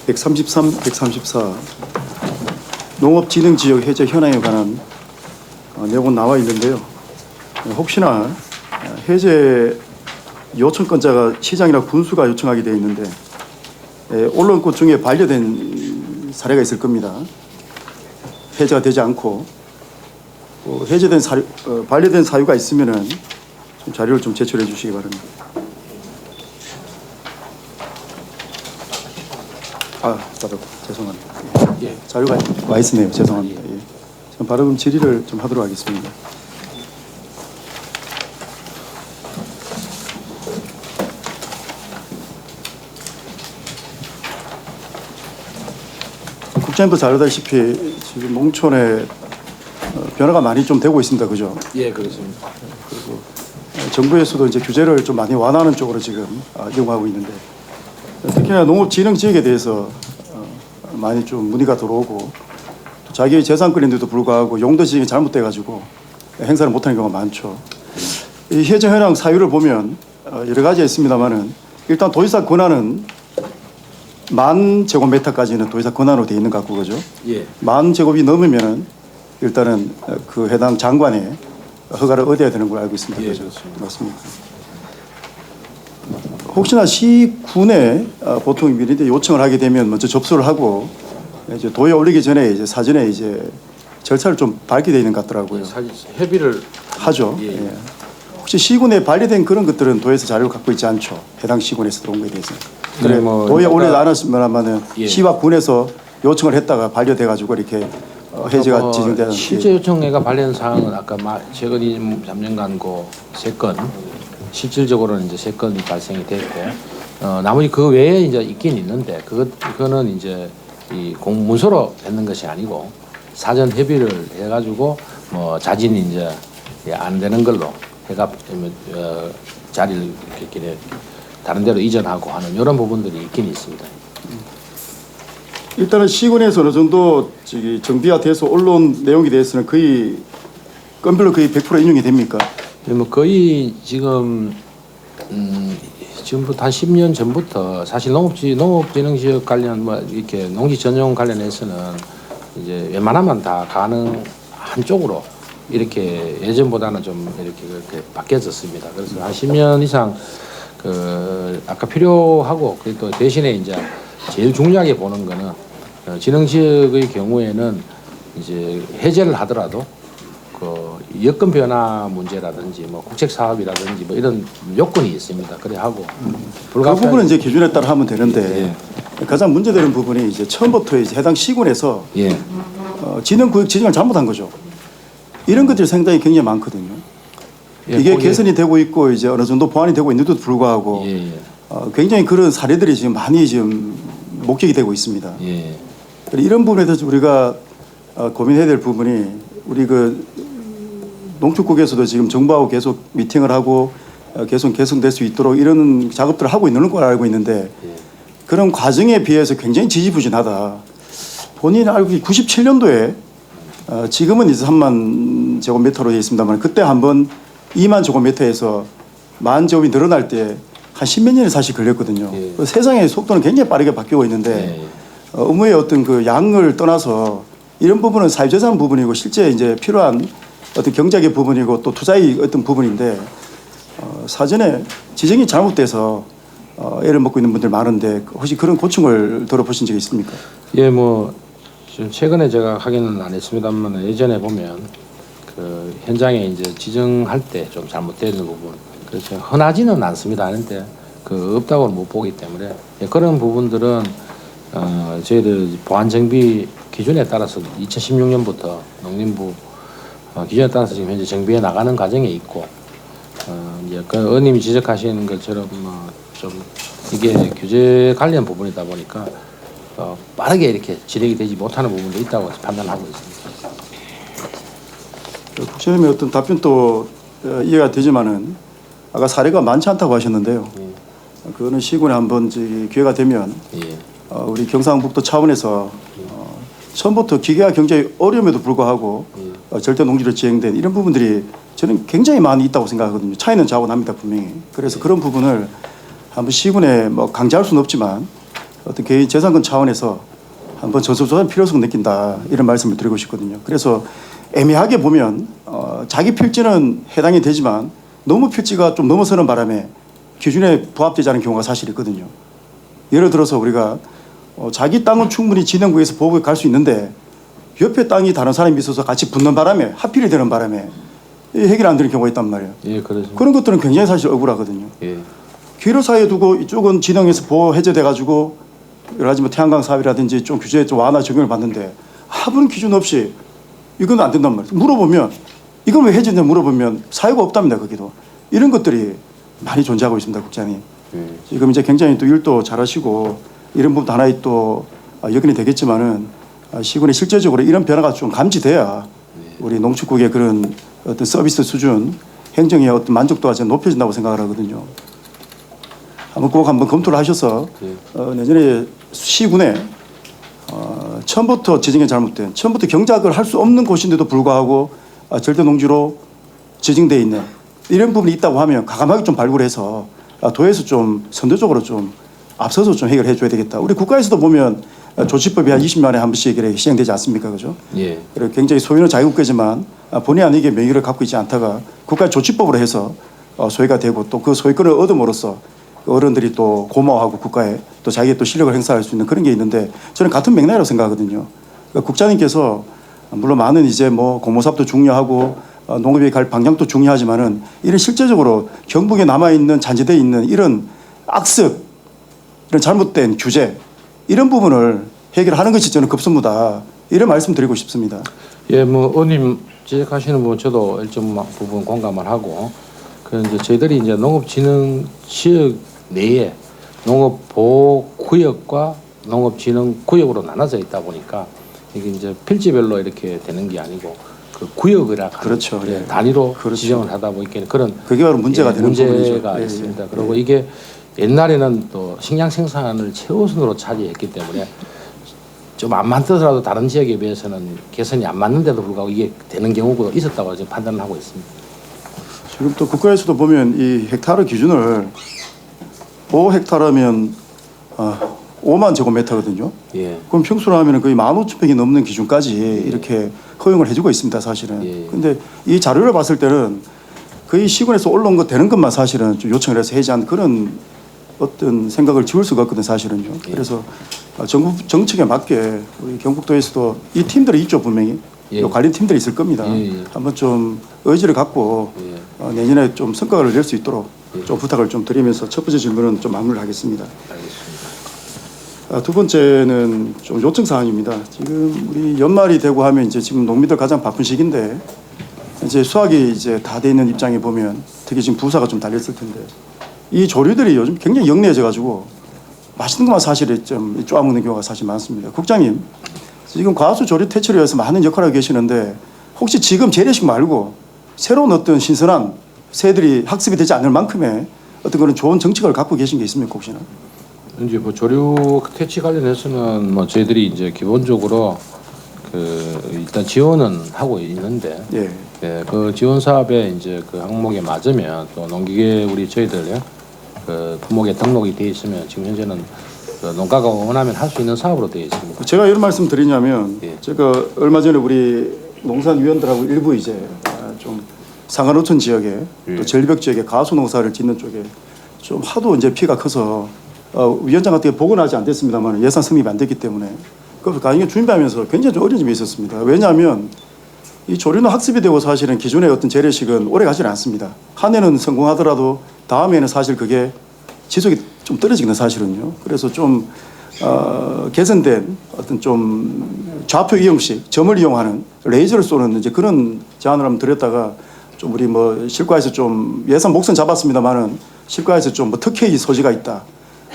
[SPEAKER 5] 133, 134 농업진흥지역 해제 현황에 관한 내용은 나와 있는데요. 혹시나 해제 요청권자가 시장이나 군수가 요청하게 되어 있는데 언론권 중에 반려된 사례가 있을 겁니다. 해제가 되지 않고 해제된 반려된 사유가 있으면은 좀 자료를 좀 제출해 주시기 바랍니다. 바로 죄송합니다.
[SPEAKER 3] 예.
[SPEAKER 5] 자료가 와 있네요. 죄송합니다. 예. 전 바로 그럼 질의를 좀 하도록 하겠습니다. 국장님도 잘 알다시피 지금 농촌에 변화가 많이 좀 되고 있습니다. 그죠?
[SPEAKER 3] 예, 그렇습니다.
[SPEAKER 5] 정부에서도 이제 규제를 좀 많이 완화하는 쪽으로 지금 이용하고 있는데 특히나 농업진흥 지역에 대해서 많이 좀 문의가 들어오고 또 자기의 재산권인데도 불구하고 용도 지정이 잘못돼 가지고 행사를 못하는 경우가 많죠. 이 해제 현황 사유를 보면 여러 가지가 있습니다만은 일단 도지사 권한은 10,000제곱미터까지는 도지사 권한으로 돼 있는 것 같고 그죠?
[SPEAKER 3] 예.
[SPEAKER 5] 10,000제곱이 넘으면은 일단은 그 해당 장관의 허가를 얻어야 되는 걸 알고 있습니다.
[SPEAKER 3] 예,
[SPEAKER 5] 그죠?
[SPEAKER 3] 그렇습니다.
[SPEAKER 5] 맞습니다. 혹시나 시군에 보통 미리데 요청을 하게 되면 먼저 접수를 하고 이제 도에 올리기 전에 이제 사전에 이제 절차를 좀 밟게 되어 있는 것 같더라고요.
[SPEAKER 3] 사실 협의를
[SPEAKER 5] 하죠.
[SPEAKER 3] 예.
[SPEAKER 5] 예. 혹시 시군에 반려된 그런 것들은 도에서 자료를 갖고 있지 않죠. 해당 시군에서 들어온 거에 대해서. 그래
[SPEAKER 3] 뭐
[SPEAKER 5] 도에
[SPEAKER 3] 아까-
[SPEAKER 5] 올리지 않았으면은
[SPEAKER 3] 예.
[SPEAKER 5] 시와 군에서 요청을 했다가 반려돼 가지고 이렇게 해제가 지정되는
[SPEAKER 3] 실제 요청회가 발령 사항은 아까 최근 3년간 그 3건 실질적으로는 이제 3건이 발생이 됐고 나머지 그 외에 이제 있긴 있는데 그거는 이제 이 공문서로 뱉는 것이 아니고 사전 협의를 해가지고 뭐 자진이 이제 안 되는 걸로 해가 자리를 이렇게 다른 데로 이전하고 하는 이런 부분들이 있긴 있습니다.
[SPEAKER 5] 일단은 시군에서 어느 정도 저기 정비화돼서 올라온 내용에 대해서는 거의 건별로 거의 100% 인용이 됩니까?
[SPEAKER 3] 뭐 거의 지금 지금부터 한 10년 전부터 사실 농업진흥지역 관련 뭐 이렇게 농지 전용 관련해서는 이제 웬만하면 다 가능한 쪽으로 이렇게 예전보다는 좀 이렇게 바뀌어졌습니다. 그래서 한 10년 이상 그 아까 필요하고 또 대신에 이제 제일 중요하게 보는 거는 진흥지역의 경우에는 이제 해제를 하더라도 그 여건 변화 문제라든지 뭐 국책 사업이라든지 뭐 이런 요건이 있습니다. 그래 하고
[SPEAKER 5] 그 부분은 이제 기준에 따라 하면 되는데 가장 문제되는 부분이 이제 처음부터 이제 해당 시군에서
[SPEAKER 3] 예.
[SPEAKER 5] 진흥구역 지정을 잘못한 거죠. 이런 것들이 상당히 굉장히 많거든요.
[SPEAKER 3] 예,
[SPEAKER 5] 이게
[SPEAKER 3] 거기에-
[SPEAKER 5] 개선이 되고 있고 이제 어느 정도 보완이 되고 있는데도 불구하고
[SPEAKER 3] 예,
[SPEAKER 5] 굉장히 그런 사례들이 지금 많이 지금 목격이 되고 있습니다.
[SPEAKER 3] 예.
[SPEAKER 5] 이런 부분에 대해서 우리가 고민해야 될 부분이 우리 그 농축국에서도 지금 정부하고 계속 미팅을 하고 계속 개선될 수 있도록 이런 작업들을 하고 있는 걸 알고 있는데 그런 과정에 비해서 굉장히 지지부진하다. 본인이 알고 97년도에 지금은 이제 3만 제곱미터로 되어 있습니다만 그때 한번 2만 제곱미터에서 10,000 제곱이 늘어날 때 한 10몇 년이 사실 걸렸거든요.
[SPEAKER 3] 예.
[SPEAKER 5] 세상의 속도는 굉장히 빠르게 바뀌고 있는데 의무의 어떤 그 양을 떠나서 이런 부분은 사유재산 부분이고 실제 이제 필요한 어떤 경제의 부분이고 또 투자의 어떤 부분인데 사전에 지정이 잘못돼서 애를 먹고 있는 분들 많은데 혹시 그런 고충을 들어보신 적이 있습니까?
[SPEAKER 3] 예, 뭐 지금 최근에 제가 확인은 안 했습니다만 예전에 보면 그 현장에 이제 지정할 때 좀 잘못되는 부분 그렇죠. 흔하지는 않습니다. 하는데 그 없다고는 못 보기 때문에 예, 그런 부분들은 저희들 보안 정비 기준에 따라서 2016년부터 농림부 기준에 따라서 지금 현재 정비해 나가는 과정에 있고 이제 그 의원님이 지적하신 것처럼 좀 이게 규제 관련 부분이다 보니까 빠르게 이렇게 진행이 되지 못하는 부분도 있다고 판단하고 있습니다.
[SPEAKER 5] 국장님의 어떤 답변도 이해가 되지만은 아까 사례가 많지 않다고 하셨는데요. 그거는 시군에 한번 기회가 되면
[SPEAKER 3] 예.
[SPEAKER 5] 우리 경상북도 차원에서 처음부터 기계화 경제의 어려움에도 불구하고 절대 농지로 지행된 이런 부분들이 저는 굉장히 많이 있다고 생각하거든요. 차이는 자고 납니다 분명히. 그래서 그런 부분을 한번 시군에 뭐 강제할 수는 없지만 어떤 개인 재산권 차원에서 한번 전수조사의 필요성을 느낀다 이런 말씀을 드리고 싶거든요. 그래서 애매하게 보면 자기 필지는 해당이 되지만 너무 필지가 좀 넘어서는 바람에 기준에 부합되지 않은 경우가 사실 있거든요. 예를 들어서 우리가 자기 땅은 충분히 진흥구에서 보호에 갈 수 있는데 옆에 땅이 다른 사람이 있어서 같이 붙는 바람에 하필이 되는 바람에 해결 안 되는 경우가 있단 말이에요.
[SPEAKER 3] 예, 그렇습니다.
[SPEAKER 5] 그런 것들은 굉장히 사실 억울하거든요.
[SPEAKER 3] 예.
[SPEAKER 5] 기회를 사이에 두고 이쪽은 진흥에서 보호 해제돼가지고 여러 가지 뭐 태양광 사업이라든지 좀 규제에 좀 완화 적용을 받는데 아무런 기준 없이 이건 안 된단 말이에요. 물어보면 이건 왜 해제냐 물어보면 사유가 없답니다. 거기도 이런 것들이 많이 존재하고 있습니다, 국장님. 지금 이제 굉장히 또 일도 잘하시고 이런 부분 하나의 또 여건이 되겠지만은 시군에 실제적으로 이런 변화가 좀 감지돼야 우리 농축국의 그런 어떤 서비스 수준, 행정의 어떤 만족도가 좀 높여진다고 생각을 하거든요. 한번 꼭 한번 검토를 하셔서 내년에 시군에 처음부터 지정이 잘못된, 처음부터 경작을 할 수 없는 곳인데도 불구하고 절대 농지로 지정돼 있는 이런 부분이 있다고 하면 과감하게 좀 발굴해서 도에서 좀 선도적으로 좀 앞서서 좀 해결해 줘야 되겠다. 우리 국가에서도 보면 조치법이 한 20년에 한 번씩 시행되지 않습니까? 그죠?
[SPEAKER 3] 예.
[SPEAKER 5] 그리고 굉장히 소유는 자유국가지만 본의 아니게 명의를 갖고 있지 않다가 국가 조치법으로 해서 소유가 되고 또 그 소유권을 얻음으로써 어른들이 또 고마워하고 국가에 또 자기의 또 실력을 행사할 수 있는 그런 게 있는데 저는 같은 맥락이라고 생각하거든요. 그러니까 국장님께서 물론 많은 이제 뭐 공모사업도 중요하고 농업에 갈 방향도 중요하지만은 이런 실제적으로 경북에 남아있는 잔재되어 있는 이런 악습, 이런 잘못된 규제 이런 부분을 해결하는 것이 저는 급선무다. 이런 말씀 드리고 싶습니다.
[SPEAKER 3] 예, 뭐 의원님 지적하시는 부분 저도 일정 부분 공감을 하고 그 이제 저희들이 이제 농업진흥 지역 내에 농업보호구역과 농업진흥구역으로 나눠져 있다 보니까 이게 이제 필지별로 이렇게 되는 게 아니고 그 구역이라
[SPEAKER 5] 그렇죠. 예.
[SPEAKER 3] 단위로
[SPEAKER 5] 그렇죠.
[SPEAKER 3] 지정을 하다 보니까 그런
[SPEAKER 5] 그게 바로 문제가 되는
[SPEAKER 3] 문제가
[SPEAKER 5] 부분이죠. 예,
[SPEAKER 3] 있습니다.
[SPEAKER 5] 예.
[SPEAKER 3] 그리고 이게 옛날에는 또 식량 생산을 최우선으로 차지했기 때문에 좀 안 맞더라도 다른 지역에 비해서는 개선이 안 맞는데도 불구하고 이게 되는 경우가 있었다고 지금 판단을 하고 있습니다.
[SPEAKER 5] 지금 또 국가에서도 보면 이 헥타르 기준을 5헥타르면 5만 제곱미터거든요.
[SPEAKER 3] 예.
[SPEAKER 5] 그럼 평수로 하면 거의 15,000평이 넘는 기준까지 이렇게 허용을 해주고 있습니다, 사실은.
[SPEAKER 3] 예.
[SPEAKER 5] 근데 이 자료를 봤을 때는 거의 시군에서 올라온 거 되는 것만 사실은 좀 요청을 해서 해제한 그런 어떤 생각을 지울 수가 없거든 사실은요. 그래서 정부 정책에 맞게 우리 경북도에서도 이 팀들이 있죠 분명히.
[SPEAKER 3] 예.
[SPEAKER 5] 관련 팀들이 있을 겁니다.
[SPEAKER 3] 예, 예.
[SPEAKER 5] 한번 좀 의지를 갖고
[SPEAKER 3] 예.
[SPEAKER 5] 내년에 좀 성과를 낼 수 있도록 좀 부탁을 좀 드리면서 첫 번째 질문은 좀 마무리를 하겠습니다.
[SPEAKER 3] 알겠습니다.
[SPEAKER 5] 두 번째는 좀 요청 사항입니다. 지금 우리 연말이 되고 하면 이제 지금 농민들 가장 바쁜 시기인데 이제 수확이 이제 다 돼 있는 입장에 보면 특히 지금 부사가 좀 달렸을 텐데 이 조류들이 요즘 굉장히 영리해져 가지고 맛있는 것만 사실 좀 쪼아먹는 경우가 사실 많습니다. 국장님 지금 과수 조류 퇴치를 위해서 많은 역할을 하고 계시는데 혹시 지금 재래식 말고 새로운 어떤 신선한 새들이 학습이 되지 않을 만큼의 어떤 그런 좋은 정책을 갖고 계신 게 있습니까 혹시나?
[SPEAKER 3] 이제 뭐 조류 퇴치 관련해서는 뭐 저희들이 이제 기본적으로 그 일단 지원은 하고 있는데
[SPEAKER 5] 예.
[SPEAKER 3] 예, 그 지원 사업에 이제 그 항목에 맞으면 또 농기계 우리 저희들 그 품목에 등록이 돼 있으면 지금 현재는 그 농가가 원하면 할 수 있는 사업으로 되어 있습니다.
[SPEAKER 5] 제가 이런 말씀 드리냐면
[SPEAKER 3] 예.
[SPEAKER 5] 제가 얼마 전에 우리 농산위원들하고 일부 이제 좀 상하노천 지역에
[SPEAKER 3] 예.
[SPEAKER 5] 또 절벽 지역에 가수 농사를 짓는 쪽에 좀 하도 이제 피해가 커서 위원장한테 보고는 하지 않겠습니다만 예산 승립이 안 됐기 때문에 그 가능에 준비하면서 굉장히 좀 어려운 점이 있었습니다. 왜냐하면 이 조류는 학습이 되고 사실은 기존의 어떤 재래식은 오래 가지는 않습니다. 한 해는 성공하더라도 다음에는 사실 그게 지속이 좀 떨어지는 사실은요. 그래서 좀 개선된 어떤 좀 좌표 이용식, 점을 이용하는 레이저를 쏘는 이제 그런 제안을 한번 드렸다가 좀 우리 뭐 실과에서 좀 예산 목선 잡았습니다만은 실과에서 좀 뭐 특혜의 소지가 있다.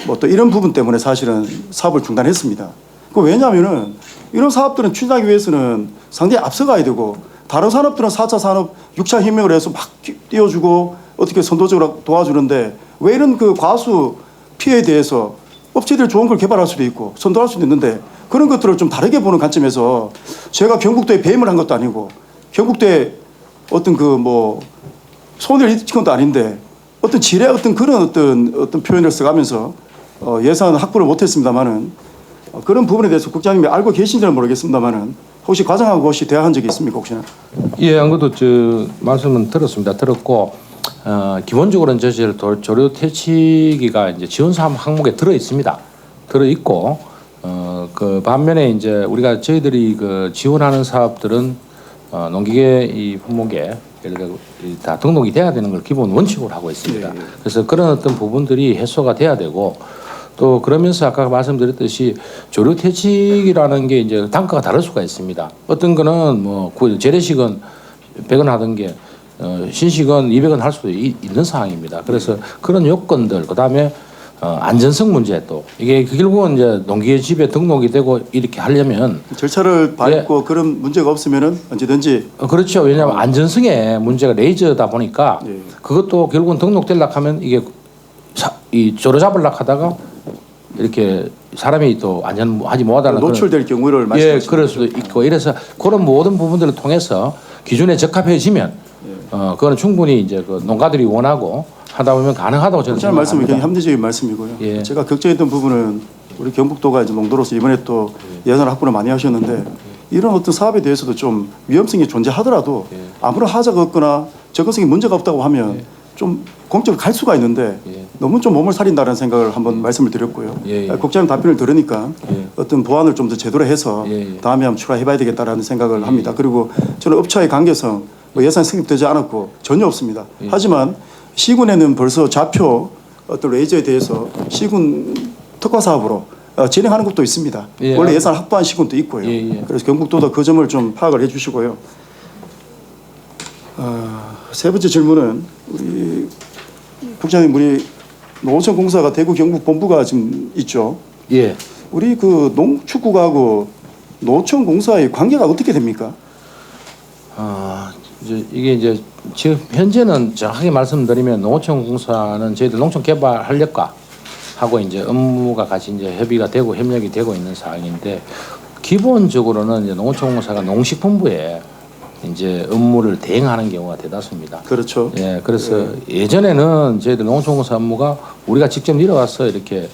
[SPEAKER 5] 뭐 또 이런 부분 때문에 사실은 사업을 중단했습니다. 그 왜냐하면은 이런 사업들은 추진하기 위해서는 상당히 앞서가야 되고 다른 산업들은 4차 산업 6차 혁명을 해서 막 띄워주고 어떻게 선도적으로 도와주는데 왜 이런 그 과수 피해에 대해서 업체들이 좋은 걸 개발할 수도 있고 선도할 수도 있는데 그런 것들을 좀 다르게 보는 관점에서 제가 경북도에 배임을 한 것도 아니고 경북도에 어떤 그 뭐 손해를 입힌 것도 아닌데 어떤 지뢰 어떤 그런 어떤 표현을 써가면서 예산 확보를 못했습니다만은 그런 부분에 대해서 국장님이 알고 계신지는 모르겠습니다만은 혹시 과장하고 혹시 대화한 적이 있습니까 혹시나?
[SPEAKER 3] 예, 안 그래도 저 말씀은 들었습니다. 들었고 기본적으로는 저희 조류 퇴치기가 이제 지원 사업 항목에 들어 있습니다. 들어 있고 그 반면에 이제 우리가 저희들이 그 지원하는 사업들은 농기계 이 품목에 예를 들어 다 등록이 돼야 되는 걸 기본 원칙으로 하고 있습니다. 그래서 그런 어떤 부분들이 해소가 돼야 되고 또 그러면서 아까 말씀드렸듯이 조류 퇴치기라는 게 이제 단가가 다를 수가 있습니다. 어떤 거는 뭐 재래식은 100원 하던 게 신식은 200원 할 수도 있는 상황입니다. 그래서 그런 요건들 그다음에 안전성 문제 또 이게 결국은 이제 농기계 집에 등록이 되고 이렇게 하려면
[SPEAKER 5] 절차를 밟고 그런 문제가 없으면은 언제든지
[SPEAKER 3] 그렇죠. 왜냐하면 안전성에 문제가 레이저다 보니까
[SPEAKER 5] 예.
[SPEAKER 3] 그것도 결국은 등록되려고 하면 이게 이 조로 잡으려고 하다가 이렇게 사람이 또 안전하지 못하는
[SPEAKER 5] 노출될 경우를 말씀하시는
[SPEAKER 3] 그럴 수도 있고 이래서 그런 모든 부분들을 통해서 기준에 적합해지면 그거는 충분히 이제 그 농가들이 원하고 하다 보면 가능하다고 저는
[SPEAKER 5] 국장님 말씀은 굉장히
[SPEAKER 3] 생각합니다.
[SPEAKER 5] 합리적인 말씀이고요.
[SPEAKER 3] 예.
[SPEAKER 5] 제가 걱정했던 부분은 우리 경북도가 이제 농도로서 이번에 또 예산 확보를 많이 하셨는데 이런 어떤 사업에 대해서도 좀 위험성이 존재하더라도 아무런 하자가 없거나 접근성이 문제가 없다고 하면 좀 공적으로 갈 수가 있는데 너무 좀 몸을 사린다는 생각을 한번 말씀을 드렸고요. 국장님 답변을 들으니까 어떤 보완을 좀 더 제대로 해서 다음에 한번 추가해봐야 되겠다라는 생각을 합니다. 그리고 저는 업체와의 관계성 뭐 예산 승립되지 않았고 전혀 없습니다. 하지만 시군에는 벌써 좌표 어떤 레이저에 대해서 시군 특화 사업으로 진행하는 것도 있습니다.
[SPEAKER 3] 예.
[SPEAKER 5] 원래 예산 확보한 시군도 있고요.
[SPEAKER 3] 예.
[SPEAKER 5] 그래서 경북도도 그 점을 좀 파악을 해주시고요. 세 번째 질문은 우리 국장님 우리 농어촌공사가 대구 경북 본부가 지금 있죠.
[SPEAKER 3] 예.
[SPEAKER 5] 우리 그 농축국하고 농어촌공사의 관계가 어떻게 됩니까?
[SPEAKER 3] 이게 이제 지금 현재는 정확하게 말씀드리면 농어촌공사는 저희들 농촌 개발 활력과 하고 이제 업무가 같이 이제 협의가 되고 협력이 되고 있는 상황인데 기본적으로는 이제 농어촌공사가 농식품부에 이제 업무를 대행하는 경우가 대다수입니다.
[SPEAKER 5] 그렇죠.
[SPEAKER 3] 예, 그래서 예전에는 저희들 농어촌공사 업무가 우리가 직접 내려와서 이렇게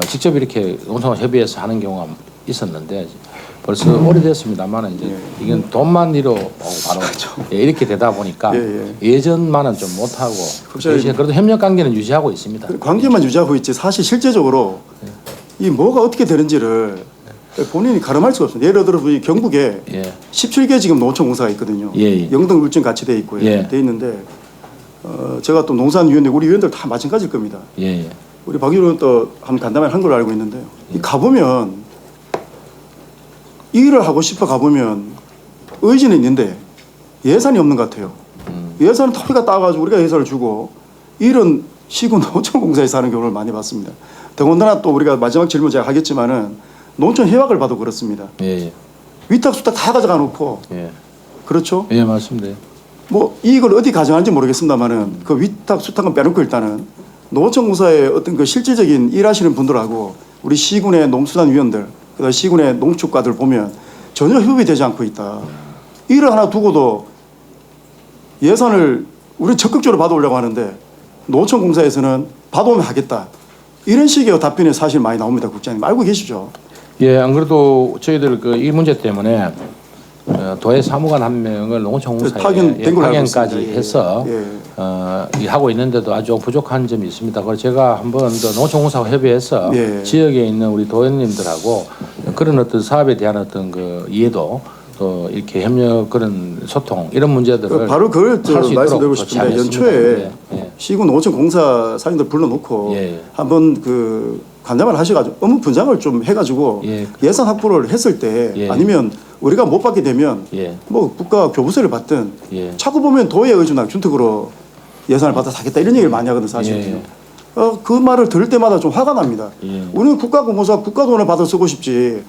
[SPEAKER 3] 직접 이렇게 농촌 협의해서 하는 경우가 있었는데 벌써 오래됐습니다만 이제 이건 돈만 이로 바로 예, 이렇게 되다 보니까 예전만은 좀 못하고 그래도 협력 관계는 유지하고 있습니다.
[SPEAKER 5] 관계만 유지하고 있지 사실 실제적으로 이 뭐가 어떻게 되는지를 본인이 가늠할 수가 없습니다. 예를 들어 이 경북에 17개 지금 농어촌공사가 있거든요. 영등 울진 같이 돼 있고요. 돼 있는데 제가 또 농산위원회 우리 위원들 다 마찬가지일 겁니다. 우리 박 의원은 또 한 간담회 한 걸로 알고 있는데요. 가보면 이 일을 하고 싶어 가보면 의지는 있는데 예산이 없는 것 같아요. 예산은 터비가 따가지고 우리가 예산을 주고 일은 시군 농촌공사에서 하는 경우를 많이 봤습니다. 더군다나 또 우리가 마지막 질문 제가 하겠지만은 농촌 해약을 봐도 그렇습니다. 위탁 수탁 다 가져가 놓고 그렇죠?
[SPEAKER 3] 예, 맞습니다.
[SPEAKER 5] 뭐 이익을 어디 가져가는지 모르겠습니다만은 그 위탁 수탁은 빼놓고 일단은 농어촌공사의 어떤 그 실질적인 일하시는 분들하고 우리 시군의 농수산위원들 그다음 시군의 농축가들 보면 전혀 협업이 되지 않고 있다. 일을 하나 두고도 예산을 우리 적극적으로 받아오려고 하는데 농어촌공사에서는 받아오면 하겠다. 이런 식의 답변이 사실 많이 나옵니다. 국장님 알고 계시죠?
[SPEAKER 3] 예, 안 그래도 저희들 그 이 문제 때문에 도의 사무관 한 명을 농어촌공사에 파견까지 해서 하고 있는데도 아주 부족한 점이 있습니다. 그래서 제가 한번 더 농어촌공사와 협의해서 지역에 있는 우리 도원님들하고 그런 어떤 사업에 대한 어떤 그 이해도 또 이렇게 협력 그런 소통 이런 문제들을
[SPEAKER 5] 바로 그걸
[SPEAKER 3] 할수 있도록
[SPEAKER 5] 말씀드리고
[SPEAKER 3] 좋지
[SPEAKER 5] 싶은데
[SPEAKER 3] 않겠습니까?
[SPEAKER 5] 연초에
[SPEAKER 3] 예.
[SPEAKER 5] 시군 노천 공사 사장님들 불러놓고
[SPEAKER 3] 예.
[SPEAKER 5] 한번 그 간담회를 하셔가지고 업무 분장을 좀 해가지고
[SPEAKER 3] 예.
[SPEAKER 5] 예산 확보를 했을 때
[SPEAKER 3] 예.
[SPEAKER 5] 아니면 우리가 못 받게 되면
[SPEAKER 3] 예.
[SPEAKER 5] 뭐 국가 교부세를 받든
[SPEAKER 3] 예.
[SPEAKER 5] 자꾸 보면 도에 의존하고 준특으로 예산을 받아서 하겠다 이런 얘기를 많이 하거든 사실은요.
[SPEAKER 3] 예.
[SPEAKER 5] 그 말을 들을 때마다 좀 화가 납니다.
[SPEAKER 3] 예.
[SPEAKER 5] 우리는 국가 공무사 국가 돈을 받아 쓰고 싶지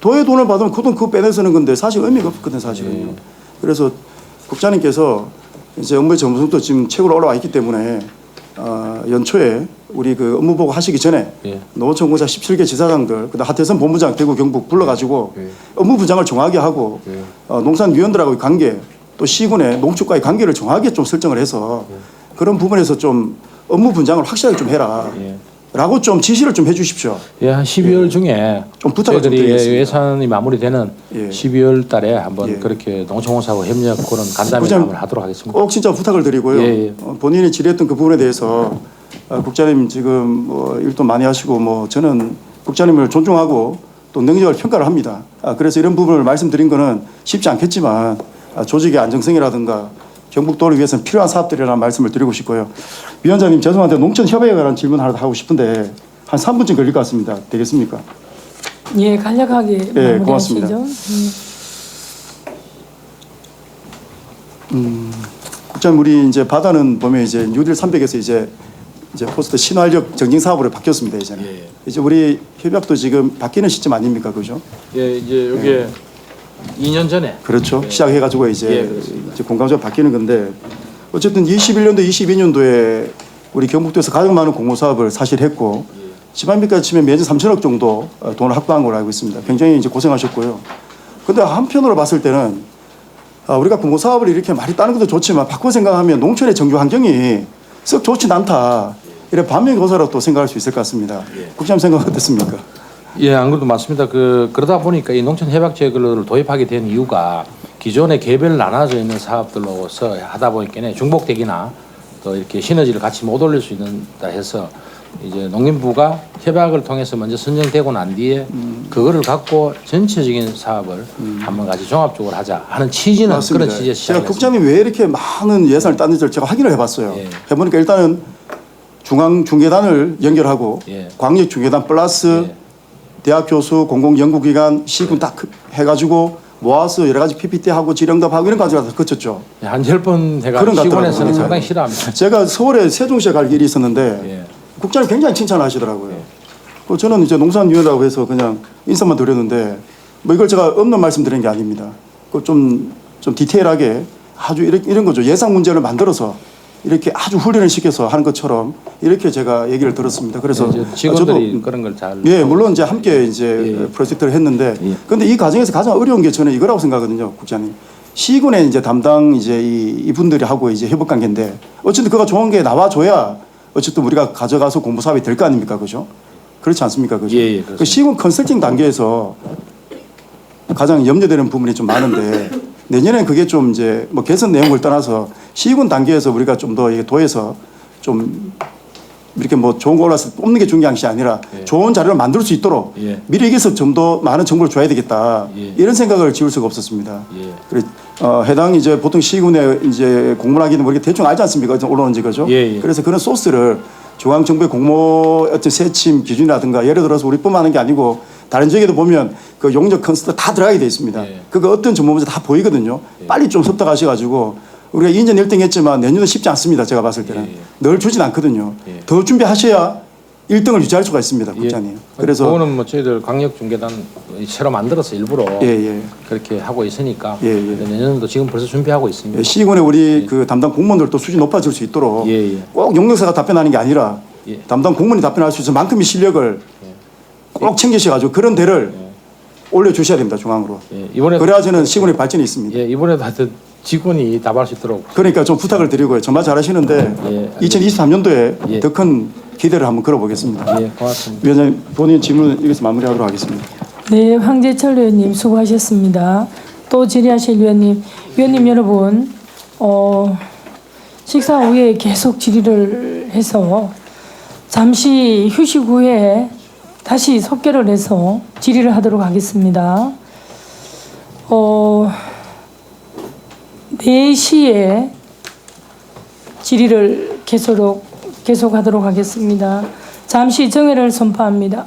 [SPEAKER 5] 도의 돈을 받으면 그 돈 그거 빼내 쓰는 건데 사실 의미가 없거든 사실은요.
[SPEAKER 3] 예.
[SPEAKER 5] 그래서 국장님께서 이제 업무의 전문성도 지금 책으로 올라와 있기 때문에 연초에 우리 그 업무 보고 하시기 전에
[SPEAKER 3] 예.
[SPEAKER 5] 노천공사 17개 지사장들 그다음 하태선 본부장 대구 경북 불러가지고 업무 분장을 정하게 하고 농산위원들하고의 관계 또 시군의 농축과의 관계를 정확하게 좀 설정을 해서 그런 부분에서 좀 업무 분장을 확실하게 좀 해라 라고 좀 지시를 좀 해 주십시오.
[SPEAKER 3] 예, 한 12월 중에
[SPEAKER 5] 좀 부탁을 좀
[SPEAKER 3] 저희들이
[SPEAKER 5] 드리겠습니다.
[SPEAKER 3] 예산이 마무리되는
[SPEAKER 5] 예.
[SPEAKER 3] 12월 달에 한번
[SPEAKER 5] 예.
[SPEAKER 3] 그렇게 농촌공사하고 협력 그런 간담회
[SPEAKER 5] 부장-
[SPEAKER 3] 한번 하도록 하겠습니다.
[SPEAKER 5] 꼭 진짜 부탁을 드리고요.
[SPEAKER 3] 예, 예.
[SPEAKER 5] 본인이 질의했던 그 부분에 대해서 국장님 지금 뭐 일도 많이 하시고 뭐 저는 국장님을 존중하고 또 능력을 평가를 합니다. 그래서 이런 부분을 말씀드린 거는 쉽지 않겠지만 조직의 안정성이라든가 경북도를 위해서는 필요한 사업들이라는 말씀을 드리고 싶고요. 위원장님 죄송한데 농촌협약에 관한 질문 하나 하고 싶은데 한 3분쯤 걸릴 것 같습니다. 되겠습니까?
[SPEAKER 1] 예, 간략하게 마무리하시죠.
[SPEAKER 5] 고맙습니다. 국장님 우리 이제 바다는 보면 이제 뉴딜 300에서 이제 포스트 신활력 정징 사업으로 바뀌었습니다 이제는.
[SPEAKER 3] 예.
[SPEAKER 5] 이제 우리 협약도 지금 바뀌는 시점 아닙니까, 그죠?
[SPEAKER 3] 예, 이제 여기 2년 전에
[SPEAKER 5] 그렇죠. 시작해가지고
[SPEAKER 3] 예,
[SPEAKER 5] 이제
[SPEAKER 3] 그렇습니다.
[SPEAKER 5] 공감적으로 바뀌는 건데 어쨌든 21년도, 22년도에 우리 경북도에서 가장 많은 공모 사업을 사실 했고 지방비까지 치면 매년 3천억 정도 돈을 확보한 걸로 알고 있습니다. 굉장히 이제 고생하셨고요. 근데 한편으로 봤을 때는 우리가 공모 사업을 이렇게 많이 따는 것도 좋지만 바꿔 생각하면 농촌의 정규 환경이 썩 좋진 않다. 이래 반면교사로 또 생각할 수 있을 것 같습니다. 국장님 생각 어떻습니까?
[SPEAKER 3] 예, 안 그래도 맞습니다. 그러다 보니까 이 농촌 협약제를 도입하게 된 이유가 기존의 개별 나눠져 있는 사업들로서 하다 보니까 중복되기나 또 이렇게 시너지를 같이 못 올릴 수 있는다 해서 이제 농림부가 협약을 통해서 먼저 선정되고 난 뒤에 그거를 갖고 전체적인 사업을 한번 같이 종합적으로 하자 하는 취지는
[SPEAKER 5] 맞습니다.
[SPEAKER 3] 그런 취지에
[SPEAKER 5] 제가
[SPEAKER 3] 시작했습니다.
[SPEAKER 5] 국장님 왜 이렇게 많은 예산을 땄는지를 제가 확인을 해봤어요.
[SPEAKER 3] 예.
[SPEAKER 5] 해보니까 일단은 중앙중계단을 연결하고
[SPEAKER 3] 예.
[SPEAKER 5] 광역중계단 플러스
[SPEAKER 3] 예.
[SPEAKER 5] 대학 교수, 공공연구기관, 시군 딱 해가지고 모아서 여러 가지 PPT하고 지령답하고 이런 과정을 다 거쳤죠.
[SPEAKER 3] 한 10번 해가
[SPEAKER 5] 그런 것
[SPEAKER 3] 시군에서는
[SPEAKER 5] 같더라고요.
[SPEAKER 3] 상당히 싫어합니다.
[SPEAKER 5] 제가 서울에 세종시에 갈 일이 있었는데
[SPEAKER 3] 예.
[SPEAKER 5] 국장님 굉장히 칭찬하시더라고요. 저는 이제 농산위원이라고 해서 그냥 인사만 드렸는데 뭐 이걸 제가 없는 말씀 드린 게 아닙니다. 좀 디테일하게 아주 이런 거죠. 예상 문제를 만들어서 이렇게 아주 훈련을 시켜서 하는 것처럼 이렇게 제가 얘기를 들었습니다. 그래서
[SPEAKER 3] 이제 직원들이
[SPEAKER 5] 저도
[SPEAKER 3] 그런 걸 잘
[SPEAKER 5] 예, 물론 이제 함께 이제
[SPEAKER 3] 예.
[SPEAKER 5] 프로젝트를 했는데
[SPEAKER 3] 예.
[SPEAKER 5] 근데 이 과정에서 가장 어려운 게 저는 이거라고 생각하거든요, 국장님. 시군의 이제 담당 이제 이분들이 하고 이제 협업 관계인데 어쨌든 그가 좋은 게 나와줘야 어쨌든 우리가 가져가서 공부 사업이 될 거 아닙니까, 그죠? 그렇지 않습니까, 그죠?
[SPEAKER 3] 예, 예, 그렇습니다.
[SPEAKER 5] 그 시군 컨설팅 단계에서 가장 염려되는 부분이 좀 많은데 내년에는 그게 좀 이제 뭐 개선 내용을 떠나서 시군 단계에서 우리가 좀 더 도에서 좀 이렇게 뭐 좋은 거 올라서 뽑는 게 중요한 것이 아니라
[SPEAKER 3] 예.
[SPEAKER 5] 좋은 자료를 만들 수 있도록
[SPEAKER 3] 예.
[SPEAKER 5] 미리 얘기해서 좀 더 많은 정보를 줘야 되겠다.
[SPEAKER 3] 예.
[SPEAKER 5] 이런 생각을 지울 수가 없었습니다.
[SPEAKER 3] 예.
[SPEAKER 5] 그래, 해당 이제 보통 시군에 이제 공문하기는 뭐 이렇게 대충 알지 않습니까? 올라오는지 그죠?
[SPEAKER 3] 예, 예.
[SPEAKER 5] 그래서 그런 소스를 중앙정부의 공모 어떤 세침 기준이라든가 예를 들어서 우리뿐만 하는 게 아니고 다른 지역에도 보면 그 용적 컨설트 다 들어가게 돼 있습니다.
[SPEAKER 3] 예.
[SPEAKER 5] 그거 어떤 정보 문제 다 보이거든요. 빨리 좀 섭득하셔가지고 우리가 2년 1등 했지만 내년도 쉽지 않습니다. 제가 봤을 때는.
[SPEAKER 3] 예.
[SPEAKER 5] 늘 주진 않거든요.
[SPEAKER 3] 예.
[SPEAKER 5] 더 준비하셔야 1등을 유지할 수가 있습니다. 국장님. 그래서
[SPEAKER 3] 그거는 뭐 저희들 강력중계단 새로 만들어서 일부러
[SPEAKER 5] 예.
[SPEAKER 3] 그렇게 하고 있으니까
[SPEAKER 5] 예.
[SPEAKER 3] 내년도 지금 벌써 준비하고 있습니다.
[SPEAKER 5] 시군에 우리 그 담당 공무원들도 수준이 높아질 수 있도록
[SPEAKER 3] 예.
[SPEAKER 5] 꼭 용역사가 답변하는 게 아니라
[SPEAKER 3] 예.
[SPEAKER 5] 담당 공무원이 답변할 수 있을 만큼의 실력을 꼭 챙기셔가지고 그런 데를 올려주셔야 됩니다. 중앙으로.
[SPEAKER 3] 예. 이번에
[SPEAKER 5] 그래야 저는 시군의 발전이 있습니다.
[SPEAKER 3] 예, 이번에도 하여튼 직원이 답할 수 있도록
[SPEAKER 5] 그러니까 좀 부탁을 드리고요. 정말 잘하시는데
[SPEAKER 3] 예,
[SPEAKER 5] 2023년도에
[SPEAKER 3] 예.
[SPEAKER 5] 더 큰 기대를 한번 걸어보겠습니다.
[SPEAKER 3] 예, 고맙습니다.
[SPEAKER 5] 위원장님 본인 질문 여기서 마무리하도록 하겠습니다.
[SPEAKER 1] 네, 황재철 의원님 수고하셨습니다. 또 질의하실 위원님 여러분, 식사 후에 계속 질의를 해서 잠시 휴식 후에 다시 속개를 해서 질의를 하도록 하겠습니다. 4시에 질의를 계속하도록 하겠습니다. 잠시 정회를 선포합니다.